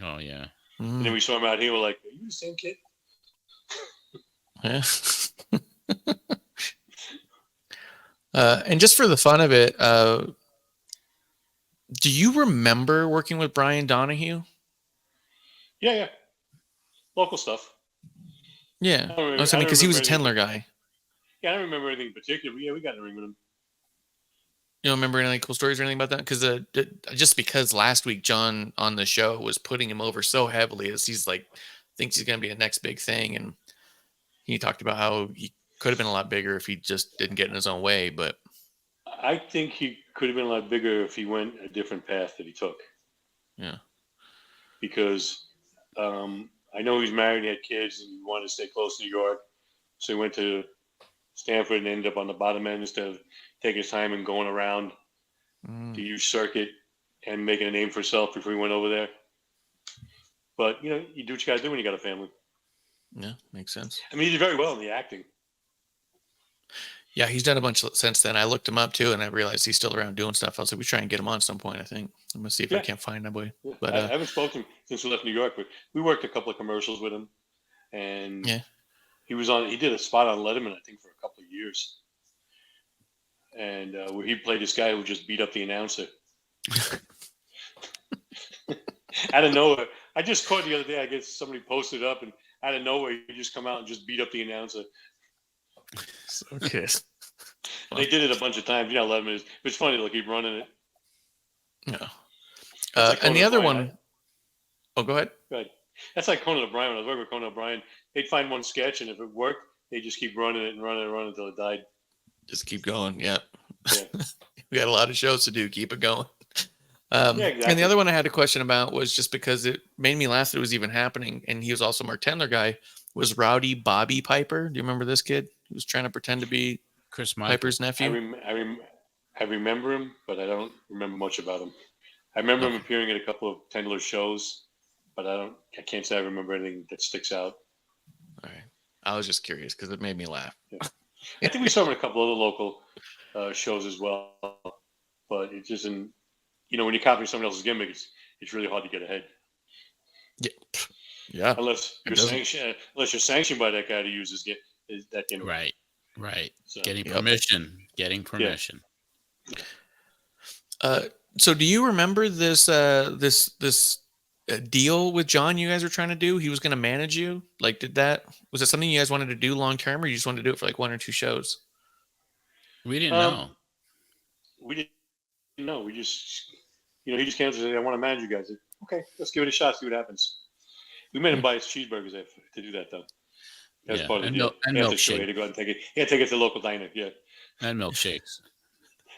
Oh, yeah. And then we saw him out here. We're like, are you the same kid? Yeah. And just for the fun of it, do you remember working with Brian Donahue? Yeah. Local stuff. Yeah. Because he was a Tendler guy. Yeah, I don't remember anything in particular, but we got in the ring with him. You don't remember any cool stories or anything about that? Because just because last week John on the show was putting him over so heavily as he's like thinks he's going to be a next big thing, and he talked about how he could have been a lot bigger if he just didn't get in his own way. But I think he could have been a lot bigger if he went a different path that he took. Yeah. Because I know he's married, he had kids, and he wanted to stay close to New York, so he went to Stanford and ended up on the bottom end instead of taking his time and going around the huge circuit and making a name for himself before he went over there. But, you do what you got to do when you got a family. Yeah, makes sense. I mean, he did very well in the acting. Yeah, he's done a bunch since then. I looked him up, too, and I realized he's still around doing stuff. I was like, we try and get him on at some point, I think. I'm going to see if I can't find that boy. Yeah. But I haven't spoken to him since we left New York, but we worked a couple of commercials with him. And he did a spot on Letterman, I think, for a couple of years. And where he played this guy who just beat up the announcer. Out of nowhere. I just caught the other day, I guess somebody posted up, and out of nowhere, he just come out and just beat up the announcer. Okay. They did it a bunch of times. Letterman is. It's funny to keep running it. Yeah. Like and the other O'Brien. one. Oh, go ahead. Go ahead. That's like Conan O'Brien. When I was working with Conan O'Brien, they'd find one sketch, and if it worked, they just keep running it and running it and running until it died. Just keep going. Yeah. Yeah. We got a lot of shows to do. Keep it going. Exactly. And the other one I had a question about was just because it made me laugh that it was even happening. And he was also Mark Tender guy, was Rowdy Bobby Piper. Do you remember this kid? He was trying to pretend to be Chris Piper's nephew. I remember him, but I don't remember much about him. I remember him appearing at a couple of Tendler shows, but I can't say I remember anything that sticks out. All right. I was just curious because it made me laugh. Yeah. I think we saw him in a couple other local shows as well, but it isn't. When you copy someone else's gimmick, it's really hard to get ahead. Yeah. Unless you're sanctioned by that guy to use that gimmick. Right. So, Getting permission. So do you remember this deal with John you guys were trying to do? He was going to manage you. Like, was it something you guys wanted to do long term, or you just wanted to do it for like 1 or 2 shows? We didn't know. We didn't know. We just, he just came and said, I want to manage you guys. Said, okay, let's give it a shot, see what happens. We made him buy his cheeseburgers to do that, though. That's part of the deal. And milkshake. He had to go out and take it. He had to take it to the local diner, And milkshakes.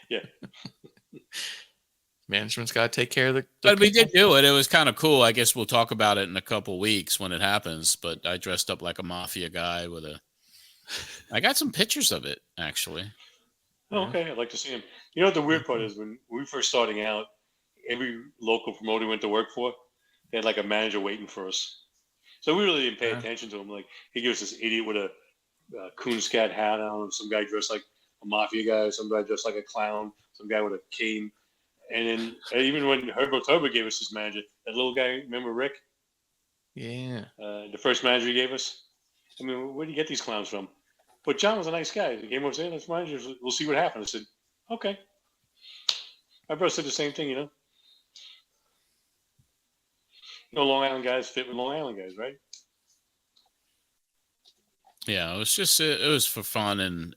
Yeah. Management's got to take care of the But we people. did do it. It was kind of cool. I guess we'll talk about it in a couple weeks when it happens. But I dressed up like a mafia guy I got some pictures of it, actually. Oh, okay, I'd like to see him. You know what the weird part is? When we were first starting out, every local promoter we went to work for, they had like a manager waiting for us. So we really didn't pay attention to him. Like, he gives this idiot with a coonscat hat on, some guy dressed like a mafia guy, some guy dressed like a clown, some guy with a cane. And then even when Herbert Turbo gave us his manager, that little guy, remember Rick? Yeah. The first manager he gave us. I mean, where do you get these clowns from? But John was a nice guy. He came over and said, let's managers. We'll see what happens. I said, okay. My brother said the same thing, you know. Long Island guys fit with Long Island guys, right? Yeah, it was just it was for fun and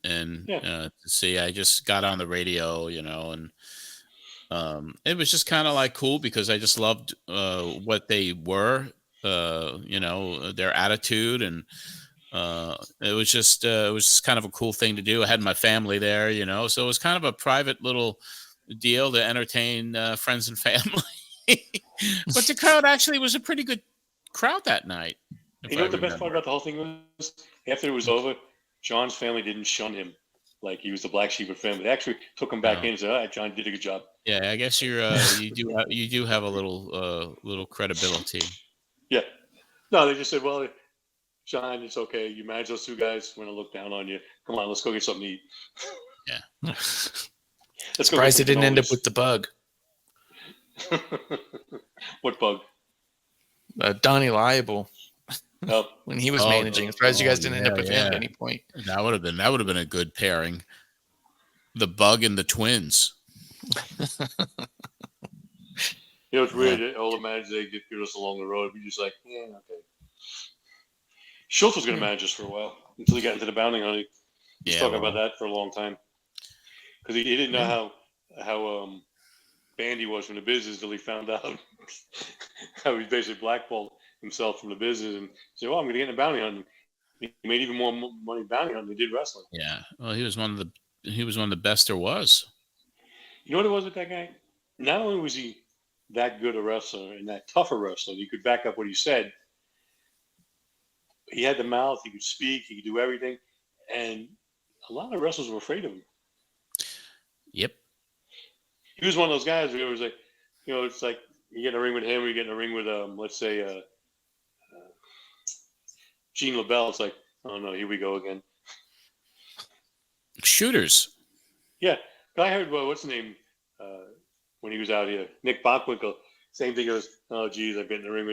to see. I just got on the radio, and it was just kind of like cool because I just loved what they were, their attitude, and it was just kind of a cool thing to do. I had my family there, so it was kind of a private little deal to entertain friends and family. But the crowd actually was a pretty good crowd that night. You know what the best part about the whole thing was? After it was over, John's family didn't shun him like he was the black sheep of the family. They actually took him back in and said, "All right, John did a good job." Yeah, I guess you do have a little credibility. Yeah. No, they just said, "Well, John, it's okay. You manage those two guys. We're gonna look down on you. Come on, let's go get something to eat." Yeah. Let's go. Surprised it didn't end up with the bug. What bug? Donnie Liable. Oh. When he was managing. Surprised you guys didn't end up with him at any point. That would have been a good pairing. The Bug and the Twins. It's weird. All the managers they give us along the road. We just like, yeah, okay. Schultz was going to manage us for a while until he got into the bounty hunting. He was talking about that for a long time because he didn't know how banned he was from the business until he found out how he basically blackballed himself from the business and said, "Well, I'm going to get into bounty hunting." He made even more money bounty hunting than he did wrestling. Yeah, well, he was one of the best there was. You know what it was with that guy? Not only was he that good a wrestler and that tough a wrestler, you could back up what he said. He had the mouth. He could speak. He could do everything, and a lot of wrestlers were afraid of him. Yep. He was one of those guys where it was like, it's like you get in a ring with him or you get in a ring with, let's say, Gene LaBelle. It's like, oh no, here we go again. Shooters. Yeah. I heard, what's the name, when he was out here? Nick Bockwinkel. Same thing. He goes, oh, geez, I've been in the ring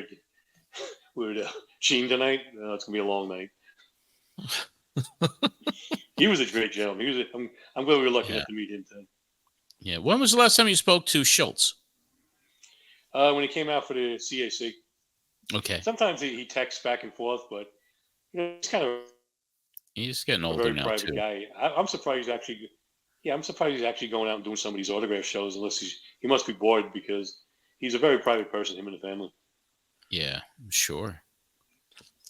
with Gene tonight. No, it's going to be a long night. He was a great gentleman. I'm glad we were lucky enough to meet him today. Yeah. When was the last time you spoke to Schultz? When he came out for the CAC. Okay. Sometimes he texts back and forth, but he's kind of he's getting older very now private too. guy. I'm surprised he's actually. Yeah, I'm surprised he's actually going out and doing some of these autograph shows. Unless he must be bored because he's a very private person. Him and the family. Yeah, I'm sure.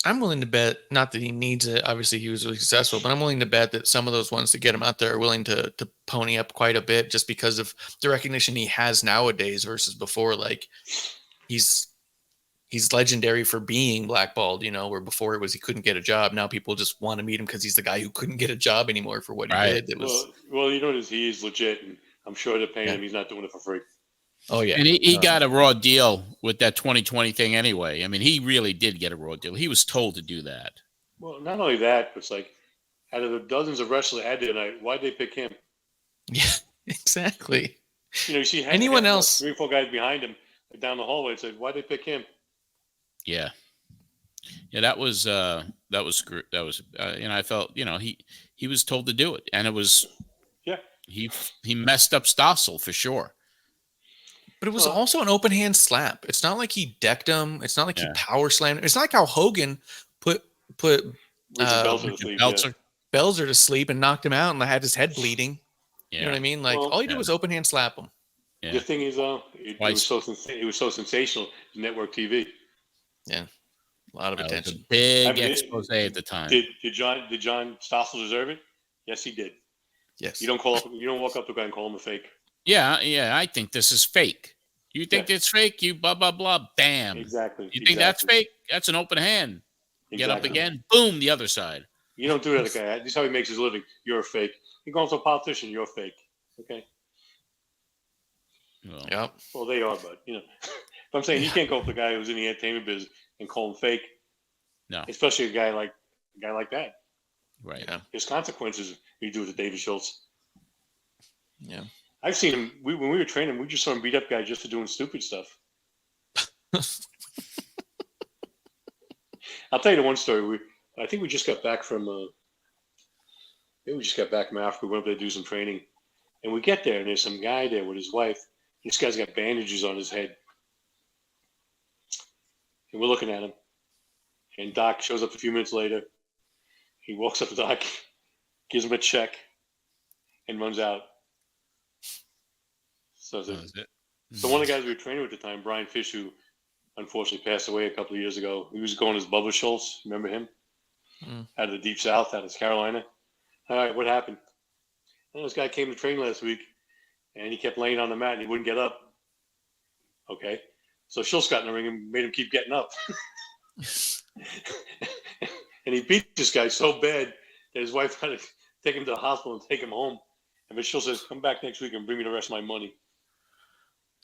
I'm willing to bet, not that he needs it. Obviously, he was really successful, but I'm willing to bet that some of those ones to get him out there are willing to pony up quite a bit just because of the recognition he has nowadays versus before. Like he's legendary for being blackballed, where before it was he couldn't get a job. Now people just want to meet him because he's the guy who couldn't get a job anymore for what he did. It was well, he is legit, and I'm sure they're paying him. He's not doing it for free. Oh yeah, and he got a raw deal with that 2020 thing anyway. I mean, he really did get a raw deal. He was told to do that. Well, not only that, but it's like out of the dozens of wrestlers had tonight, why'd they pick him? Yeah, exactly. You see, anyone else? 3 or 4 guys behind him down the hallway said, "Why'd they pick him?" Yeah, that was I felt he was told to do it, and it was he messed up Stossel for sure. But it was also an open hand slap. It's not like he decked him. It's not like he power slammed him. It's not like how Hogan put Belzer to sleep and knocked him out and had his head bleeding. Yeah. You know what I mean? Like all he did was open hand slap him. Yeah. The thing is, it was so sensational. Network TV. Yeah, a lot of attention. Was a big expose at the time. Did John Stossel deserve it? Yes, he did. Yes. You don't walk up to a guy and call him a fake. Yeah, I think this is fake. You think it's fake? You blah, blah, blah, bam. Exactly. You think that's fake? That's an open hand. Get up again, boom, the other side. You don't do that, guy. This is how he makes his living. You're a fake. You're going to a politician. You're fake. Okay. Well, they are, but but I'm saying you can't go up to a guy who's in the entertainment business and call him fake. No. Especially a guy like that. Right. Yeah. There's consequences if you do it to David Schultz. Yeah. I've seen him. When we were training, we just saw him beat up guys just for doing stupid stuff. I'll tell you the one story. I think we just got back from. Maybe we just got back from Africa. We went up there to do some training, and we get there, and there's some guy there with his wife. This guy's got bandages on his head, and we're looking at him. And Doc shows up a few minutes later. He walks up to Doc, gives him a check, and runs out. So one of the guys we were training with at the time, Brian Fish, who unfortunately passed away a couple of years ago, he was going as Bubba Schultz. Remember him? Out of the Deep South, out of Carolina. All right, what happened? Well, this guy came to train last week, and he kept laying on the mat, and he wouldn't get up. Okay. So Schultz got in the ring and made him keep getting up. And he beat this guy so bad that his wife had to take him to the hospital and take him home. And Michelle says, "Come back next week and bring me the rest of my money."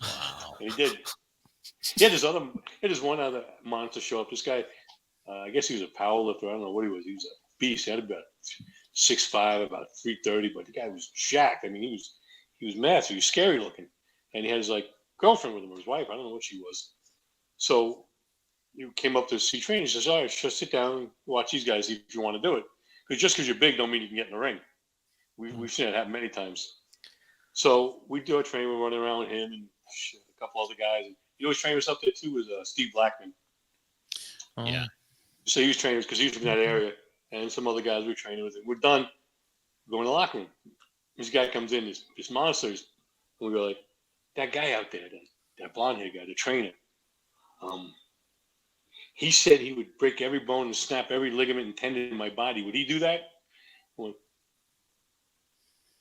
Wow. And he did. He had this one other monster show up. This guy, I guess he was a power lifter. I don't know what he was. He was a beast. He had about 6'5", about 330, but the guy was jacked. I mean, he was massive. He was scary looking. And he had his girlfriend with him, or his wife. I don't know what she was. So he came up to see training. He says, "All right, just sit down and watch these guys if you want to do it. Because just because you're big don't mean you can get in the ring." We've seen it happen many times. So we do our training. We're running around with him and a couple other guys. And you know, his trainer was up there too was Steve Blackman. Yeah. So he was training because he was from that area, and some other guys we were training with. And we're done. We're going to the locker room. This guy comes in, this monsters, and we go like, "That guy out there, that blonde-haired guy, the trainer. He said he would break every bone and snap every ligament and tendon in my body. Would he do that?" I went,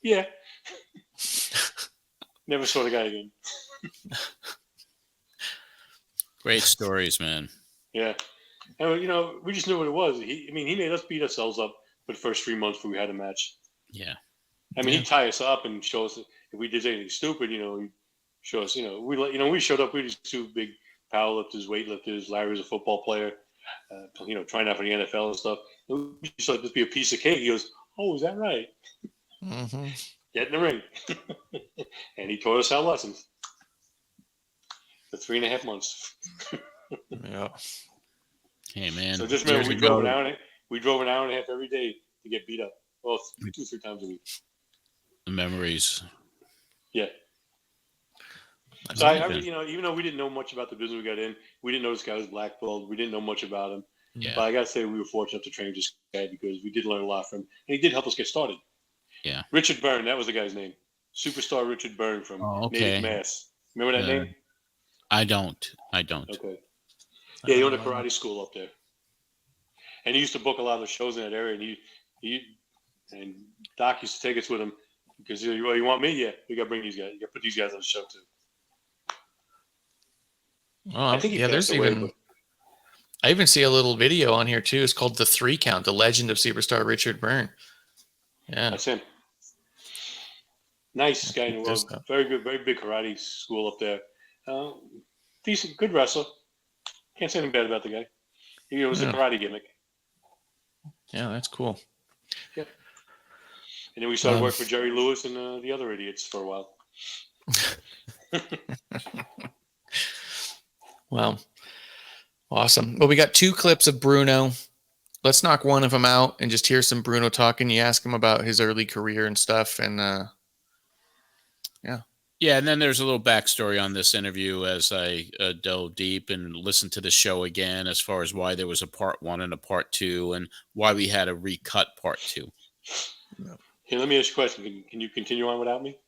"Yeah." Never saw the guy again. Great stories, man. Yeah. And, we just knew what it was. He made us beat ourselves up for the first 3 months before we had a match. Yeah. I mean, he'd tie us up and show us if we did anything stupid, he'd show us, we showed up, we were just two big powerlifters, weightlifters. Larry was a football player, trying out for the NFL and stuff. And we just thought this be a piece of cake. He goes, "Oh, is that right?" Mm-hmm. Get in the ring. And he taught us our lessons for 3.5 months. Yeah. Hey, man. So just remember, we drove an hour and a half every day to get beat up. Well, 2-3 times a week. The memories. Yeah. So even though we didn't know much about the business we got in, we didn't know this guy was black belt. We didn't know much about him. Yeah. But I got to say, we were fortunate to train this guy because we did learn a lot from him. And he did help us get started. Yeah. Richard Byrne, that was the guy's name. Superstar Richard Byrne from Native Mass. Remember that name? I don't. Okay. Yeah, he owned a karate school up there. And he used to book a lot of the shows in that area. And Doc used to take us with him because, you want me? Yeah, we got to bring these guys. You got to put these guys on the show too. I think I even see a little video on here too. It's called The 3 Count, The Legend of Superstar Richard Byrne. Yeah. That's him. Nice guy in the world. Very good, very big karate school up there. Decent, good wrestler. Can't say anything bad about the guy. It was a karate gimmick. Yeah, that's cool. Yeah. And then we started working for Jerry Lewis and the other idiots for a while. Well, awesome. Well, we got 2 clips of Bruno. Let's knock one of them out and just hear some Bruno talking. You ask him about his early career and stuff. And yeah. Yeah, and then there's a little backstory on this interview as I dove deep and listened to the show again as far as why there was a part 1 and a part 2 and why we had a recut part 2. Hey, let me ask you a question. Can you continue on without me?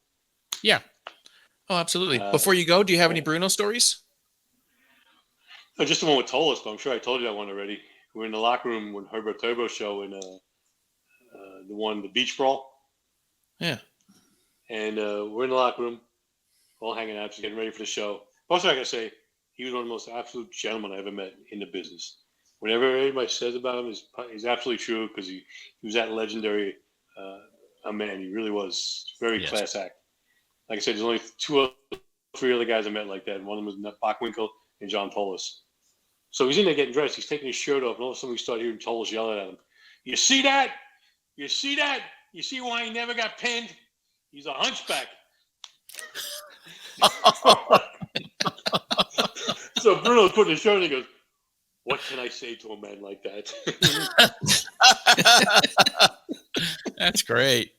Yeah. Oh, absolutely. Before you go, do you have any Bruno stories? No, just the one with Tolis, but I'm sure I told you that one already. We're in the locker room when Herbert Turbo show in the Beach Brawl. Yeah. And we're in the locker room. all hanging out, just getting ready for the show. Also, I gotta say, he was one of the most absolute gentlemen I ever met in the business. Whenever anybody says about him, is absolutely true because he was that legendary a man. He really was. Very class act. Like I said, there's only 2 or 3 other guys I met like that. And one of them was Bockwinkel and John Tolis. So he's in there getting dressed. He's taking his shirt off, and all of a sudden we start hearing Tolis yelling at him. You see that? You see that? You see why he never got pinned? He's a hunchback. So Bruno's putting his shirt on and he goes, what can I say to a man like that? That's great.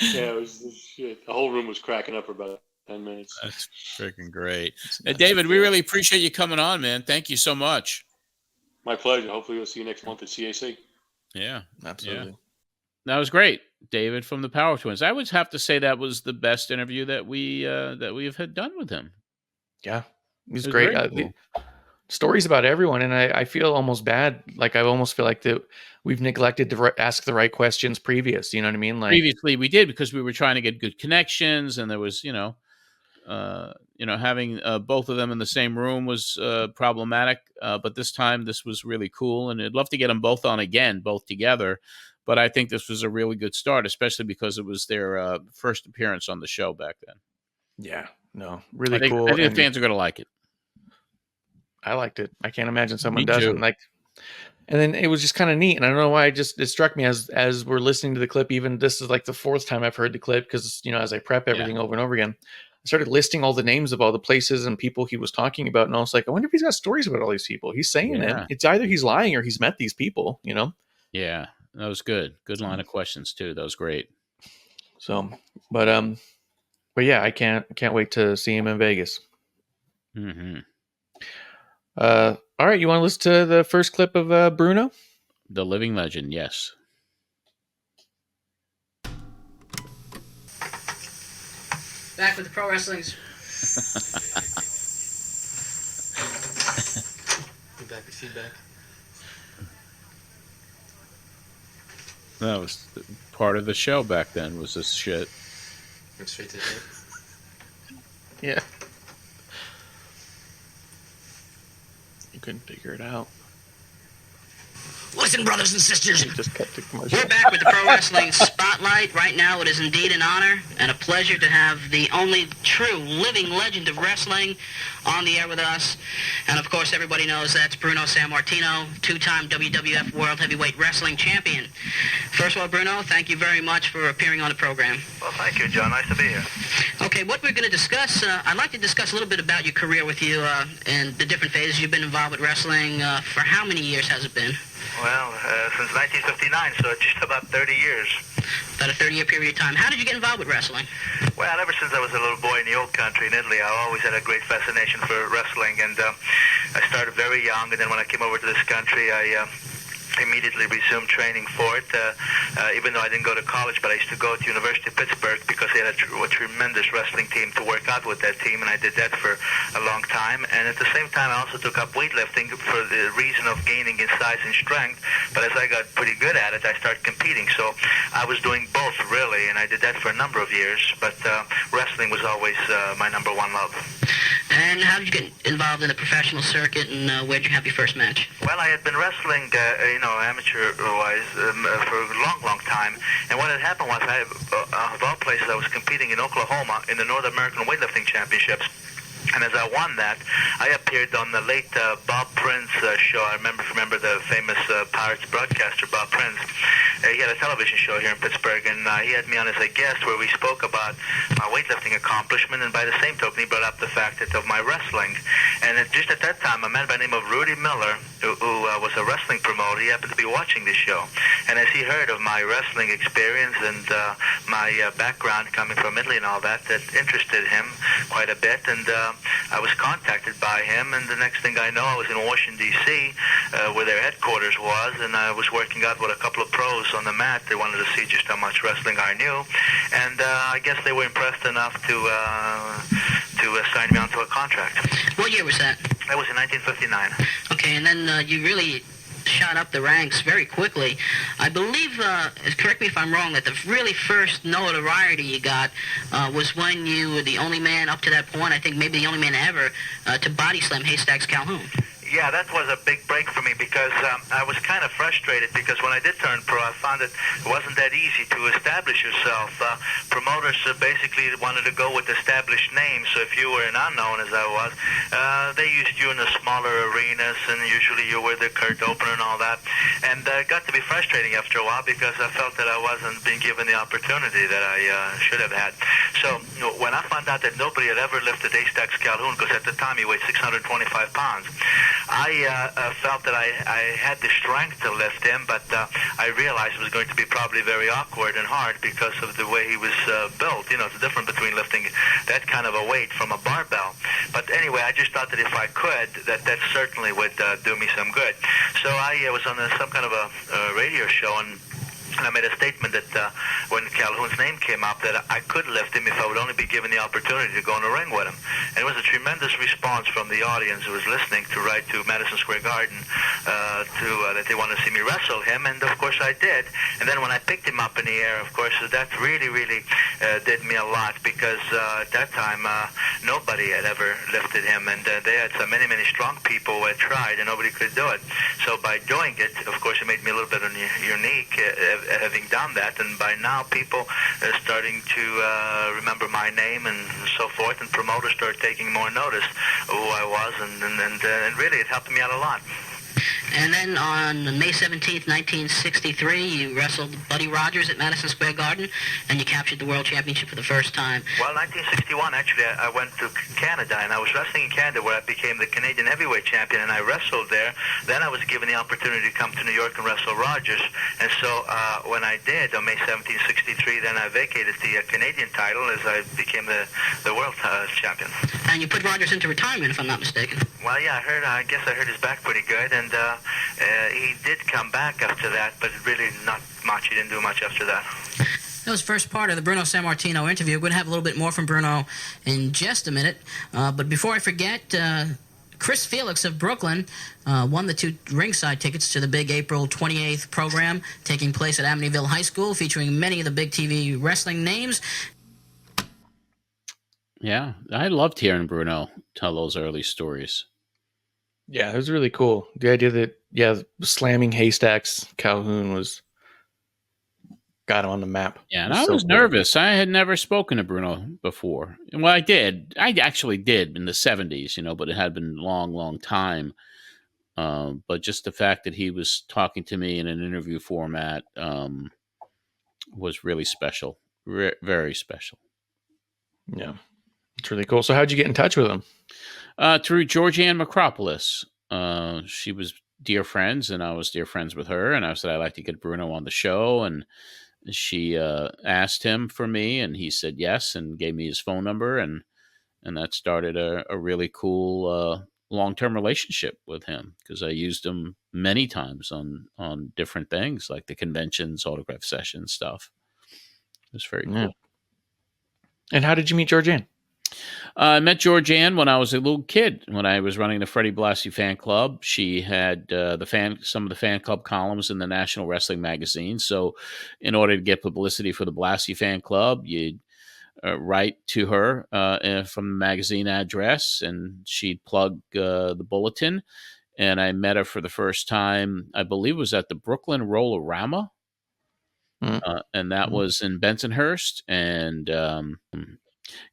Yeah, it was shit. The whole room was cracking up for about 10 minutes. That's freaking great. David, we really appreciate you coming on, man. Thank you so much. My pleasure. Hopefully we'll see you next month at CAC. Yeah, absolutely. Yeah. That was great, David from the Power Twins. I would have to say that was the best interview that we have had done with him. Yeah, it was great. Cool. Stories about everyone, and I feel almost bad. Like I almost feel like that we've neglected to ask the right questions previous. You know what I mean? Like previously we did because we were trying to get good connections, and there was having both of them in the same room was problematic. But this time this was really cool, and I'd love to get them both on again, both together. But I think this was a really good start, especially because it was their first appearance on the show back then. Yeah, no, really cool. I think the fans are going to like it. I liked it. I can't imagine someone doesn't like. And then it was just kind of neat, and I don't know why. It struck me as we're listening to the clip. Even this is like the 4th time I've heard the clip because as I prep everything over and over again, I started listing all the names of all the places and people he was talking about, and I was like, I wonder if he's got stories about all these people. He's saying it. It's either he's lying or he's met these people. Yeah, that was good. Good line of questions too. That was great. So, but yeah, I can't wait to see him in Vegas. Mm-hmm. All right, you want to listen to the first clip of Bruno? The living legend, yes. Back with the Pro Wrestling's. We're back with feedback. That was part of the show back then, was this shit. Went straight to the tape. Yeah. You couldn't figure it out. Listen, brothers and sisters, just cut the commercial. We're back with the Pro Wrestling Spotlight. Right now, it is indeed an honor and a pleasure to have the only true living legend of wrestling on the air with us. And, of course, everybody knows that's Bruno Sammartino, 2-time WWF World Heavyweight Wrestling Champion. First of all, Bruno, thank you very much for appearing on the program. Well, thank you, John. Nice to be here. Okay, what we're going to discuss, I'd like to discuss a little bit about your career with you and the different phases you've been involved with wrestling. For how many years has it been? Well, since 1959, so just about 30 years. About a 30-year period of time. How did you get involved with wrestling? Well, ever since I was a little boy in the old country in Italy, I always had a great fascination for wrestling, and I started very young, and then when I came over to this country, I immediately resumed training for it, even though I didn't go to college, but I used to go to University of Pittsburgh because they had a tremendous wrestling team to work out with that team, and I did that for a long time. And at the same time, I also took up weightlifting for the reason of gaining in size and strength, but as I got pretty good at it, I started competing. So I was doing both, really, and I did that for a number of years, but wrestling was always my number one love. And how did you get involved in the professional circuit, and where did you have your first match? Well, I had been wrestling, amateur-wise, for a long, long time. And what had happened was, of all places, I was competing in Oklahoma in the North American Weightlifting Championships. And as I won that, I appeared on the late Bob Prince show. I remember the famous Pirates broadcaster, Bob Prince. He had a television show here in Pittsburgh, and he had me on as a guest where we spoke about my weightlifting accomplishment, and by the same token, he brought up the fact of my wrestling. And just at that time, a man by the name of Rudy Miller, who was a wrestling promoter, he happened to be watching this show. And as he heard of my wrestling experience and my background coming from Italy and all that, that interested him quite a bit, and I was contacted by him, and the next thing I know, I was in Washington, D.C., where their headquarters was, and I was working out with a couple of pros on the mat. They wanted to see just how much wrestling I knew, and I guess they were impressed enough to sign me onto a contract. What year was that? That was in 1959. Okay, and then you really shot up the ranks very quickly. I believe, correct me if I'm wrong, that the really first notoriety you got was when you were the only man up to that point, I think maybe the only man ever, to body slam Haystacks Calhoun. Yeah, that was a big break for me because I was kind of frustrated because when I did turn pro, I found it wasn't that easy to establish yourself. Promoters basically wanted to go with established names, so if you were an unknown, as I was, they used you in the smaller arenas, and usually you were the curt opener and all that. And it got to be frustrating after a while because I felt that I wasn't being given the opportunity that I should have had. So when I found out that nobody had ever lifted Haystacks Calhoun, because at the time he weighed 625 pounds, I felt that I had the strength to lift him, but I realized it was going to be probably very awkward and hard because of the way he was built. You know, it's different between lifting that kind of a weight from a barbell. But anyway, I just thought that if I could, that certainly would do me some good. So I was on some kind of a radio show, and I made a statement that when Calhoun's name came up, that I could lift him if I would only be given the opportunity to go in the ring with him. And it was a tremendous response from the audience who was listening to write to Madison Square Garden that they wanted to see me wrestle him, and of course I did. And then when I picked him up in the air, of course, that really did me a lot because at that time nobody had ever lifted him, and they had so many strong people who had tried, and nobody could do it. So by doing it, of course, it made me a little bit unique. Having done that, and by now people are starting to remember my name and so forth, and promoters started taking more notice of who I was, and really it helped me out a lot. And then on May 17th, 1963, you wrestled Buddy Rogers at Madison Square Garden, and you captured the World Championship for the first time. Well, 1961, actually, I went to Canada, and I was wrestling in Canada where I became the Canadian heavyweight champion, and I wrestled there. Then I was given the opportunity to come to New York and wrestle Rogers. And so when I did, on May 1763, then I vacated the Canadian title as I became the world champion. And you put Rogers into retirement, if I'm not mistaken. Well, yeah, I guess I heard his back pretty good, and he did come back after that, but really not much. He didn't do much after that. That was first part of the Bruno Sammartino interview. We're going to have a little bit more from Bruno in just a minute. But before I forget, Chris Felix of Brooklyn won the 2 ringside tickets to the big April 28th program taking place at Amityville High School, featuring many of the big TV wrestling names. Yeah, I loved hearing Bruno tell those early stories. Yeah, it was really cool. The idea that, slamming Haystacks Calhoun got him on the map. Yeah, and I was nervous. I had never spoken to Bruno before. Well, I did. I actually did in the 70s, but it had been a long, long time. But just the fact that he was talking to me in an interview format was really special. Very special. Yeah, it's really cool. So how'd you get in touch with him? Through Georgianne Macropolis. She was dear friends, and I was dear friends with her. And I said, I'd like to get Bruno on the show. And she asked him for me, and he said yes, and gave me his phone number. And that started a really cool long-term relationship with him, because I used him many times on different things, like the conventions, autograph session stuff. It was very cool. And how did you meet Georgianne? I met Georgianne when I was a little kid, when I was running the Freddie Blassie fan club. She had some of the fan club columns in the National Wrestling magazine. So in order to get publicity for the Blassie fan club, you'd write to her from the magazine address, and she'd plug the bulletin. And I met her for the first time, I believe it was at the Brooklyn Roll-A-Rama. And that was in Bensonhurst. And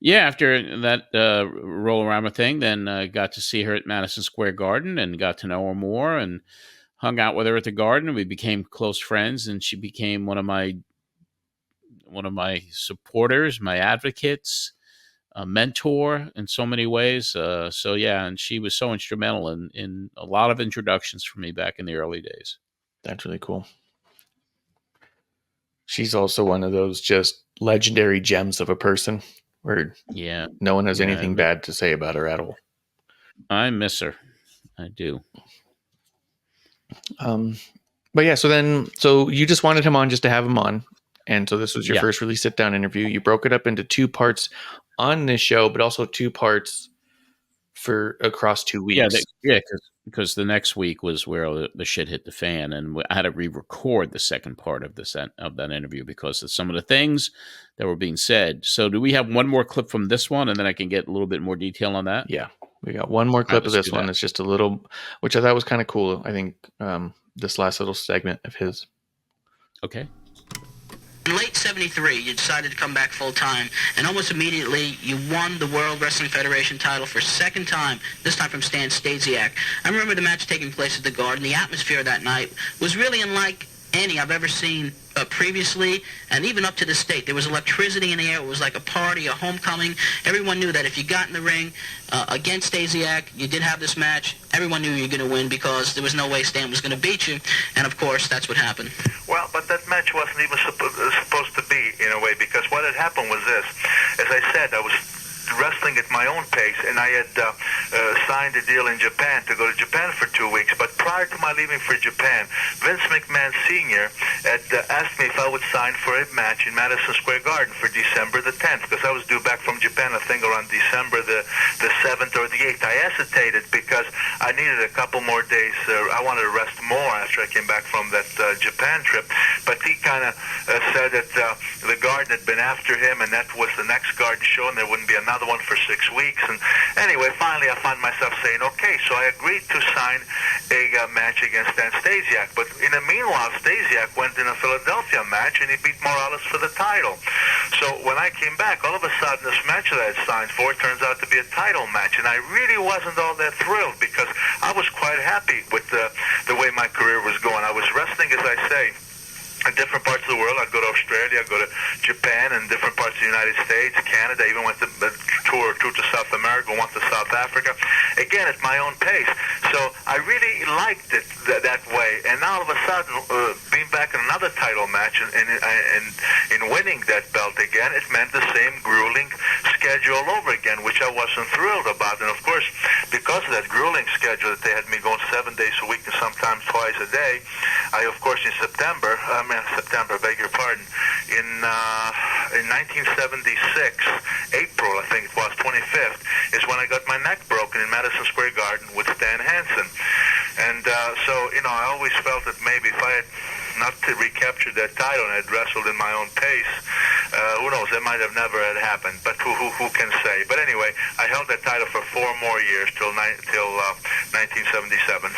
after that Roll-A-Rama thing, then I got to see her at Madison Square Garden and got to know her more and hung out with her at the Garden. We became close friends, and she became one of my supporters, my advocates, a mentor in so many ways. And she was so instrumental in a lot of introductions for me back in the early days. That's really cool. She's also one of those just legendary gems of a person where no one has anything bad to say about her at all. I miss her. I do. But yeah, so you just wanted him on just to have him on. And so this was your first really sit down interview. You broke it up into 2 parts on this show, but also 2 parts for across 2 weeks. because the next week was where the shit hit the fan, and I had to re-record the second part of that interview because of some of the things that were being said. So, do we have one more clip from this one, and then I can get a little bit more detail on that? Yeah, we got one more clip of let's this do one. that. It's just a little, which I thought was kind of cool. I think this last little segment of his. Okay. In late 73, you decided to come back full-time, and almost immediately you won the World Wrestling Federation title for a second time, this time from Stan Stasiak. I remember the match taking place at the Garden. The atmosphere that night was really unlike any I've ever seen previously, and even up to this date. There was electricity in the air. It was like a party, a homecoming. Everyone knew that if you got in the ring against Stasiak, you did have this match, everyone knew you were going to win because there was no way Stan was going to beat you, and of course, that's what happened. Well, but that match wasn't even supposed to be, in a way, because what had happened was this. As I said, I was wrestling at my own pace, and I had signed a deal in Japan to go to Japan for 2 weeks. But prior to my leaving for Japan, Vince McMahon Sr. had asked me if I would sign for a match in Madison Square Garden for December the 10th, because I was due back from Japan, I think, around December the 7th or the 8th. I hesitated because I needed a couple more days. I wanted to rest more after I came back from that Japan trip. But he kind of said that the Garden had been after him, and that was the next Garden show, and there wouldn't be another one for 6 weeks. And anyway, finally I found myself saying, okay, so I agreed to sign a match against Stan Stasiak. But in the meanwhile, Stasiak went in a Philadelphia match and he beat Morales for the title. So when I came back, all of a sudden this match that I had signed for turns out to be a title match, and I really wasn't all that thrilled because I was quite happy with the way my career was going. I was wrestling, as I say, in different parts of the world. I'd go to Australia, I'd go to Japan, and different parts of the United States, Canada. I even went to tour to South America, went to South Africa. Again, at my own pace. So I really liked it that way. And now all of a sudden, being back in another title match and winning that belt again, it meant the same grueling schedule all over again, which I wasn't thrilled about. And of course, because of that grueling schedule that they had me going 7 days a week and sometimes twice a day, I, of course, in September, beg your pardon, in 1976, April, I think it was, 25th, is when I got my neck broken in Madison Square Garden with Stan Hansen. And so, I always felt that maybe if I had not to recapture that title and had wrestled in my own pace, who knows, that might have never had happened, but who can say. But anyway, I held that title for 4 more years till 1977.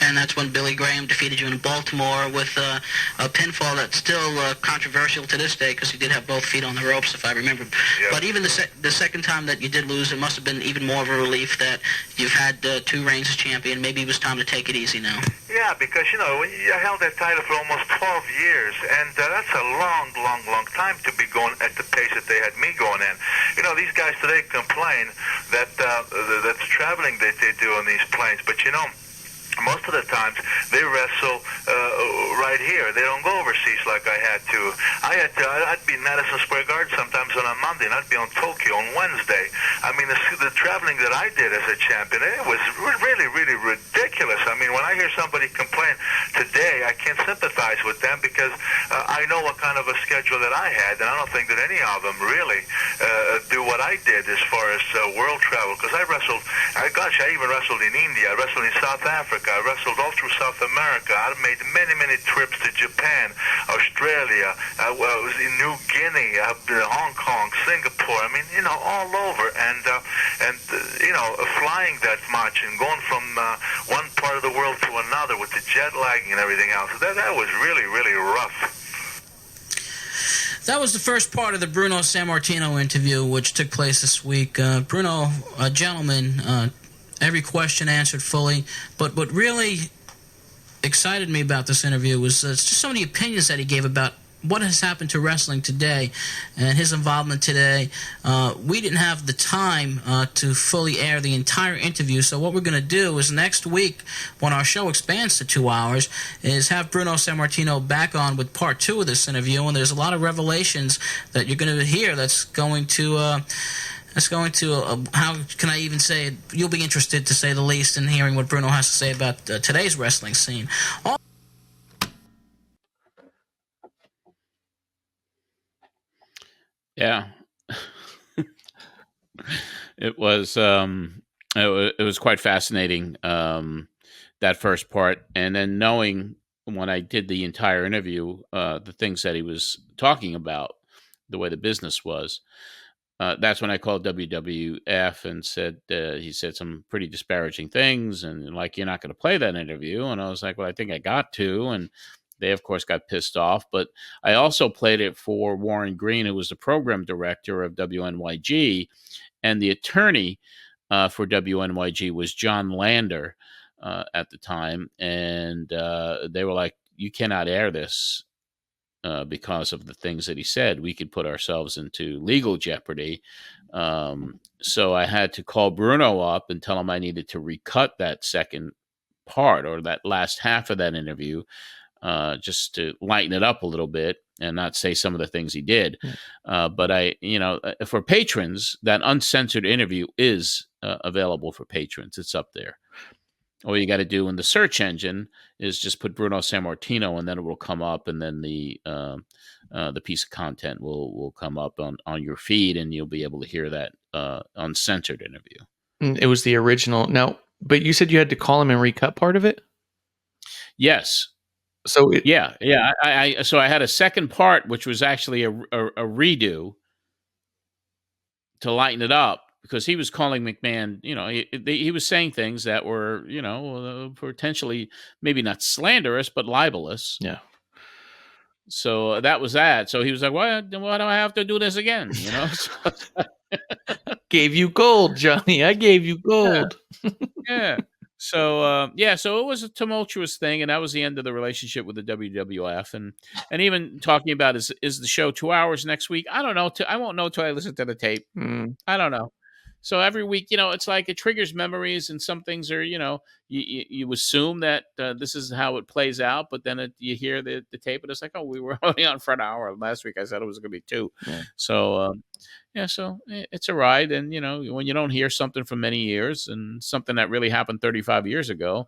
And that's when Billy Graham defeated you in Baltimore with a pinfall that's still controversial to this day because you did have both feet on the ropes, if I remember. Yep. But even the second time that you did lose, it must have been even more of a relief that you've had 2 reigns as champion. Maybe it was time to take it easy now. Yeah, because, when I held that title for almost 12 years, and that's a long time to be going at the pace that they had me going in. These guys today complain that the traveling that they do on these planes, but most of the times they wrestle right here. They don't go overseas like I had to. I'd be in Madison Square Garden sometimes on a Monday, and I'd be on Tokyo on Wednesday. I mean, the traveling that I did as a champion, it was really, really ridiculous. I mean, when I hear somebody complain today, I can't sympathize with them because I know what kind of a schedule that I had, and I don't think that any of them really do what I did as far as world travel, because I wrestled, I even wrestled in India, I wrestled in South Africa, I wrestled all through South America. I made many trips to Japan, Australia. I was in New Guinea, Hong Kong, Singapore. I mean, all over. And flying that much and going from one part of the world to another with the jet lagging and everything else, that was really, really rough. That was the first part of the Bruno Sammartino interview, which took place this week. Bruno, a gentleman, every question answered fully. But what really excited me about this interview was just so many opinions that he gave about what has happened to wrestling today and his involvement today. We didn't have the time to fully air the entire interview, so what we're going to do is next week, when our show expands to 2 hours, is have Bruno Sammartino back on with part 2 of this interview, and there's a lot of revelations that you're going to hear that's going to, how can I even say it? You'll be interested, to say the least, in hearing what Bruno has to say about today's wrestling scene. Yeah. It was quite fascinating. that first part, and then knowing when I did the entire interview, the things that he was talking about, the way the business was. That's when I called WWF and said he said some pretty disparaging things, and like, you're not going to play that interview. And I was like, well, I think I got to. And they, of course, got pissed off. But I also played it for Warren Green, who was the program director of WNYG, and the attorney for WNYG was John Lander at the time, and they were like, you cannot air this. Because of the things that he said, we could put ourselves into legal jeopardy. So I had to call Bruno up and tell him I needed to recut that second part, or that last half of that interview, just to lighten it up a little bit and not say some of the things he did. But for patrons, that uncensored interview is available for patrons. It's up there. All you got to do in the search engine is just put Bruno Sammartino, and then it will come up, and then the piece of content will come up on your feed, and you'll be able to hear that uncensored interview. It was the original. Now, but you said you had to call him and recut part of it? Yes. So So I had a second part, which was actually a redo to lighten it up, because he was calling McMahon, he was saying things that were, potentially maybe not slanderous, but libelous. Yeah. So that was that. So he was like, why do I have to do this again? Gave you gold, Johnny. I gave you gold. Yeah. So, so it was a tumultuous thing, and that was the end of the relationship with the WWF. And even talking about, is the show 2 hours next week? I don't know. I won't know till I listen to the tape. I don't know. So every week, it's like it triggers memories, and some things are, you assume that this is how it plays out, but then you hear the tape, and it's like, oh, we were only on for an hour. Last week I said it was going to be 2. Yeah. So, so it's a ride. And, when you don't hear something for many years, and something that really happened 35 years ago,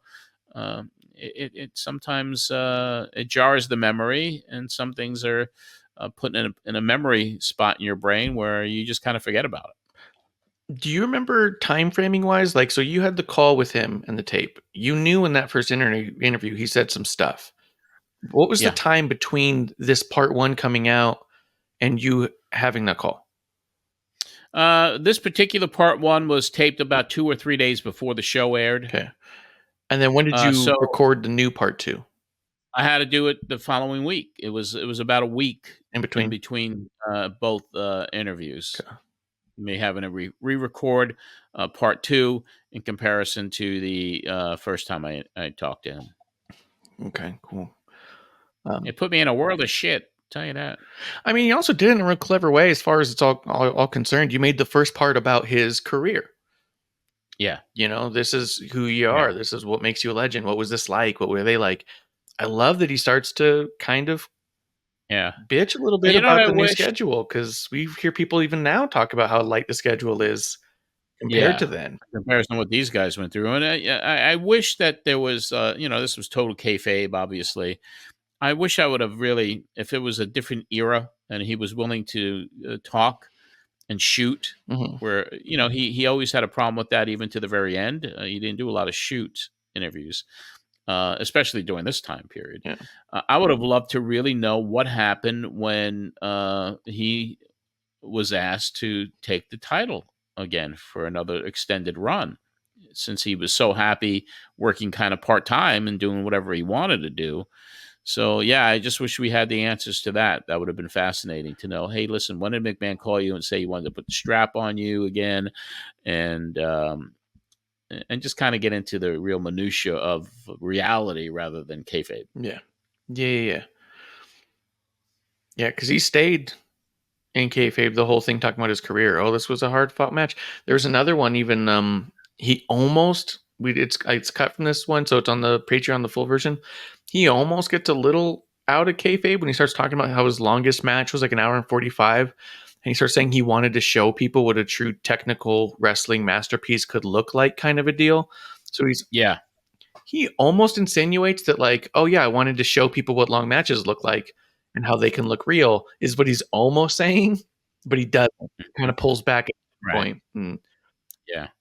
it sometimes it jars the memory, and some things are put in a memory spot in your brain where you just kind of forget about it. Do you remember time framing wise? Like, so you had the call with him and the tape. You knew in that first interview he said some stuff. What was the time between this part 1 coming out and you having that call? This particular part 1 was taped about 2 or 3 days before the show aired. Okay. And then when did you record the new part 2? I had to do it the following week. It was about a week in between both interviews. Okay. Me having to re-record part 2 in comparison to the first time I talked to him. Okay, cool. It put me in a world of shit. Tell you that. I mean, you also did it in a real clever way, as far as it's all concerned. You made the first part about his career. Yeah. This is who you are. This is what makes you a legend. What was this like? What were they like? I love that he starts to kind of bitch a little bit about the new schedule, because we hear people even now talk about how light the schedule is compared to then. In comparison to what these guys went through. And I wish that there was, this was total kayfabe, obviously. I wish I would have really, if it was a different era and he was willing to talk and shoot, where, he always had a problem with that, even to the very end. He didn't do a lot of shoot interviews. Especially during this time period. Yeah. I would have loved to really know what happened when he was asked to take the title again for another extended run, since he was so happy working kind of part-time and doing whatever he wanted to do. So, I just wish we had the answers to that. That would have been fascinating to know, hey, listen, when did McMahon call you and say he wanted to put the strap on you again? And just kind of get into the real minutia of reality rather than kayfabe. Yeah. Yeah, because he stayed in kayfabe the whole thing, talking about his career. Oh, this was a hard-fought match. There's another one, even he almost... It's cut from this one, so it's on the Patreon, the full version. He almost gets a little out of kayfabe when he starts talking about how his longest match was like an hour and 45. And he starts saying he wanted to show people what a true technical wrestling masterpiece could look like, kind of a deal. So he almost insinuates that, like, oh yeah, I wanted to show people what long matches look like and how they can look real, is what he's almost saying, but he doesn't. Kind of pulls back at that point.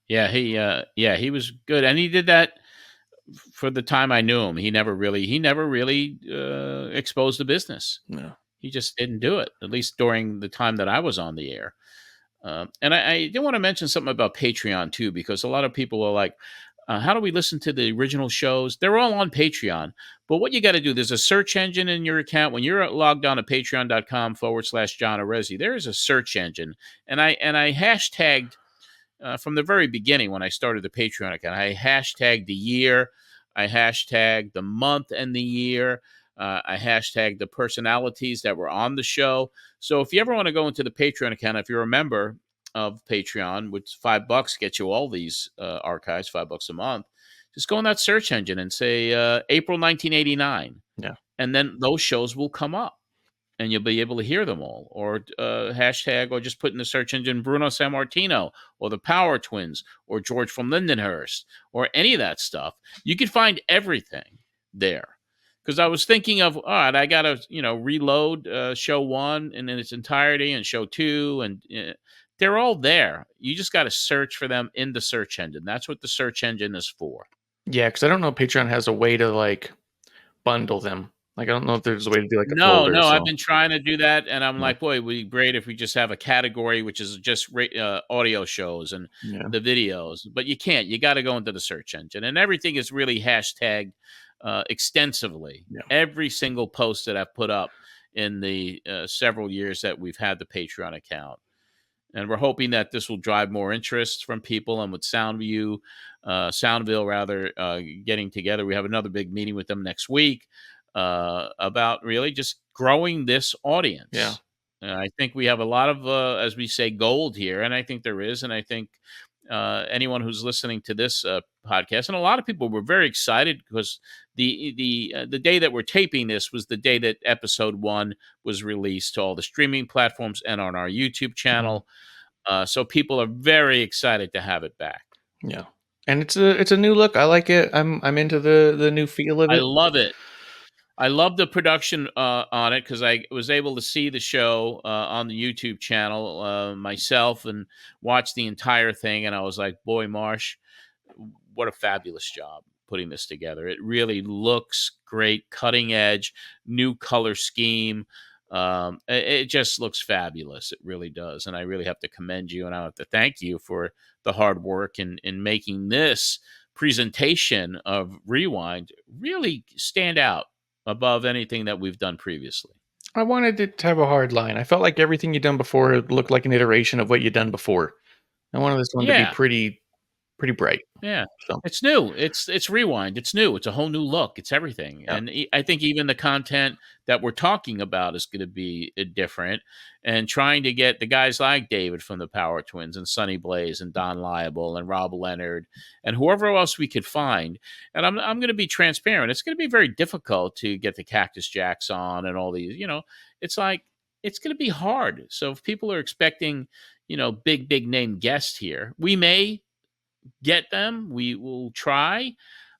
He was good, and he did that for the time I knew him, he never really exposed the business. No. He just didn't do it, at least during the time that I was on the air. And I do want to mention something about Patreon too, because a lot of people are like, how do we listen to the original shows? They're all on Patreon. But what you got to do, there's a search engine in your account. When you're logged on to patreon.com/John Arezzi, there is a search engine. And I hashtagged from the very beginning when I started the Patreon account, I hashtagged the year, I hashtagged the month and the year. I hashtagged the personalities that were on the show. So if you ever want to go into the Patreon account, if you're a member of Patreon, which $5 gets you all these archives, $5 a month, just go in that search engine and say April 1989. Yeah. And then those shows will come up and you'll be able to hear them all. Or hashtag, or just put in the search engine Bruno Sammartino or the Power Twins or George from Lindenhurst or any of that stuff. You can find everything there. Because I was thinking of, all right, I got to, reload show 1 in its entirety and show 2. And they're all there. You just got to search for them in the search engine. That's what the search engine is for. Yeah, because I don't know if Patreon has a way to, like, bundle them. Like, I don't know if there's a way to do, like, a folder. No, so. I've been trying to do that. And I'm like, boy, it would be great if we just have a category, which is just audio shows and the videos. But you can't. You got to go into the search engine. And everything is really hashtagged extensively. Every single post that I've put up in the several years that we've had the Patreon account. And we're hoping that this will drive more interest from people. And with Soundville getting together, we have another big meeting with them next week about really just growing this audience. Yeah. I think we have a lot of, as we say, gold here. And I think there is. And I think anyone who's listening to this podcast, and a lot of people were very excited because the day that we're taping this was the day that episode 1 was released to all the streaming platforms and on our YouTube channel. So people are very excited to have it back. Yeah, and it's a new look. I like it. I'm into the new feel of it. I love it. I love the production on it because I was able to see the show on the YouTube channel myself and watch the entire thing. And I was like, boy, Marsh, what a fabulous job putting this together. It really looks great, cutting edge, new color scheme. It just looks fabulous. It really does. And I really have to commend you and I have to thank you for the hard work in making this presentation of Rewind really stand out above anything that we've done previously. I wanted it to have a hard line. I felt like everything you'd done before looked like an iteration of what you'd done before. I wanted this one to be pretty bright. Yeah. So. It's new. It's Rewind. It's new. It's a whole new look. It's everything. Yeah. And I think even the content that we're talking about is going to be different. And trying to get the guys like David from the Power Twins and Sonny Blaze and Don Liable and Rob Leonard and whoever else we could find. And I'm going to be transparent. It's going to be very difficult to get the Cactus Jacks on and all these, it's like, it's going to be hard. So if people are expecting, big name guests here, we may get them. We will try.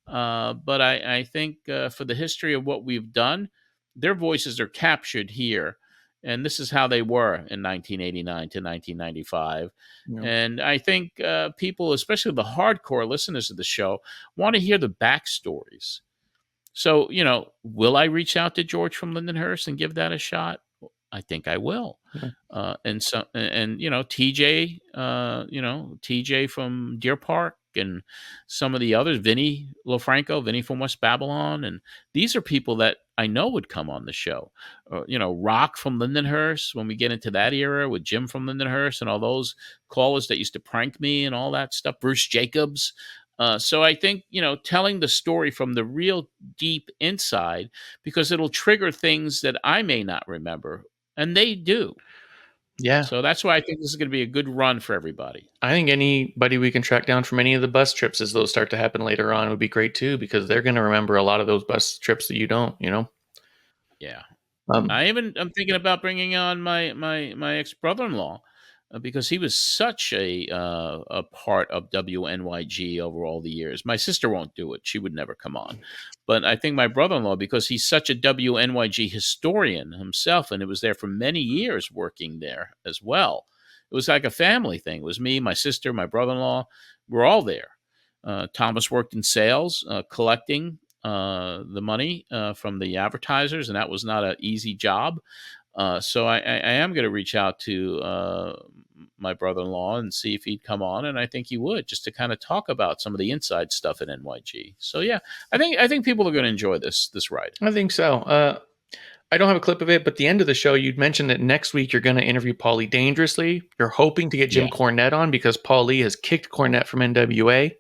But I think for the history of what we've done, their voices are captured here. And this is how they were in 1989 to 1995. Yeah. And I think people, especially the hardcore listeners of the show, want to hear the backstories. So, will I reach out to George from Lindenhurst and give that a shot? I think I will. Yeah. And TJ, TJ from Deer Park and some of the others, Vinny from West Babylon. And these are people that I know would come on the show. Rock from Lindenhurst, when we get into that era with Jim from Lindenhurst and all those callers that used to prank me and all that stuff, Bruce Jacobs. So I think, telling the story from the real deep inside, because it'll trigger things that I may not remember. And they do. Yeah. So that's why I think this is going to be a good run for everybody. I think anybody we can track down from any of the bus trips as those start to happen later on would be great too, because they're going to remember a lot of those bus trips that you don't, Yeah. I'm thinking about bringing on my ex-brother-in-law because he was such a part of WNYG over all the years. My sister won't do it. She would never come on. But I think my brother-in-law, because he's such a WNYG historian himself, and it was there for many years working there as well. It was like a family thing. It was me, my sister, my brother-in-law. We're all there. Thomas worked in sales, collecting the money from the advertisers, and that was not an easy job. So I am going to reach out to my brother-in-law and see if he'd come on, and I think he would, just to kind of talk about some of the inside stuff at NYG. So yeah, I think people are going to enjoy this ride. I think so. I don't have a clip of it, but the end of the show, you'd mentioned that next week you're going to interview Paulie Dangerously. You're hoping to get Jim Cornette on because Paulie has kicked Cornette from NWA.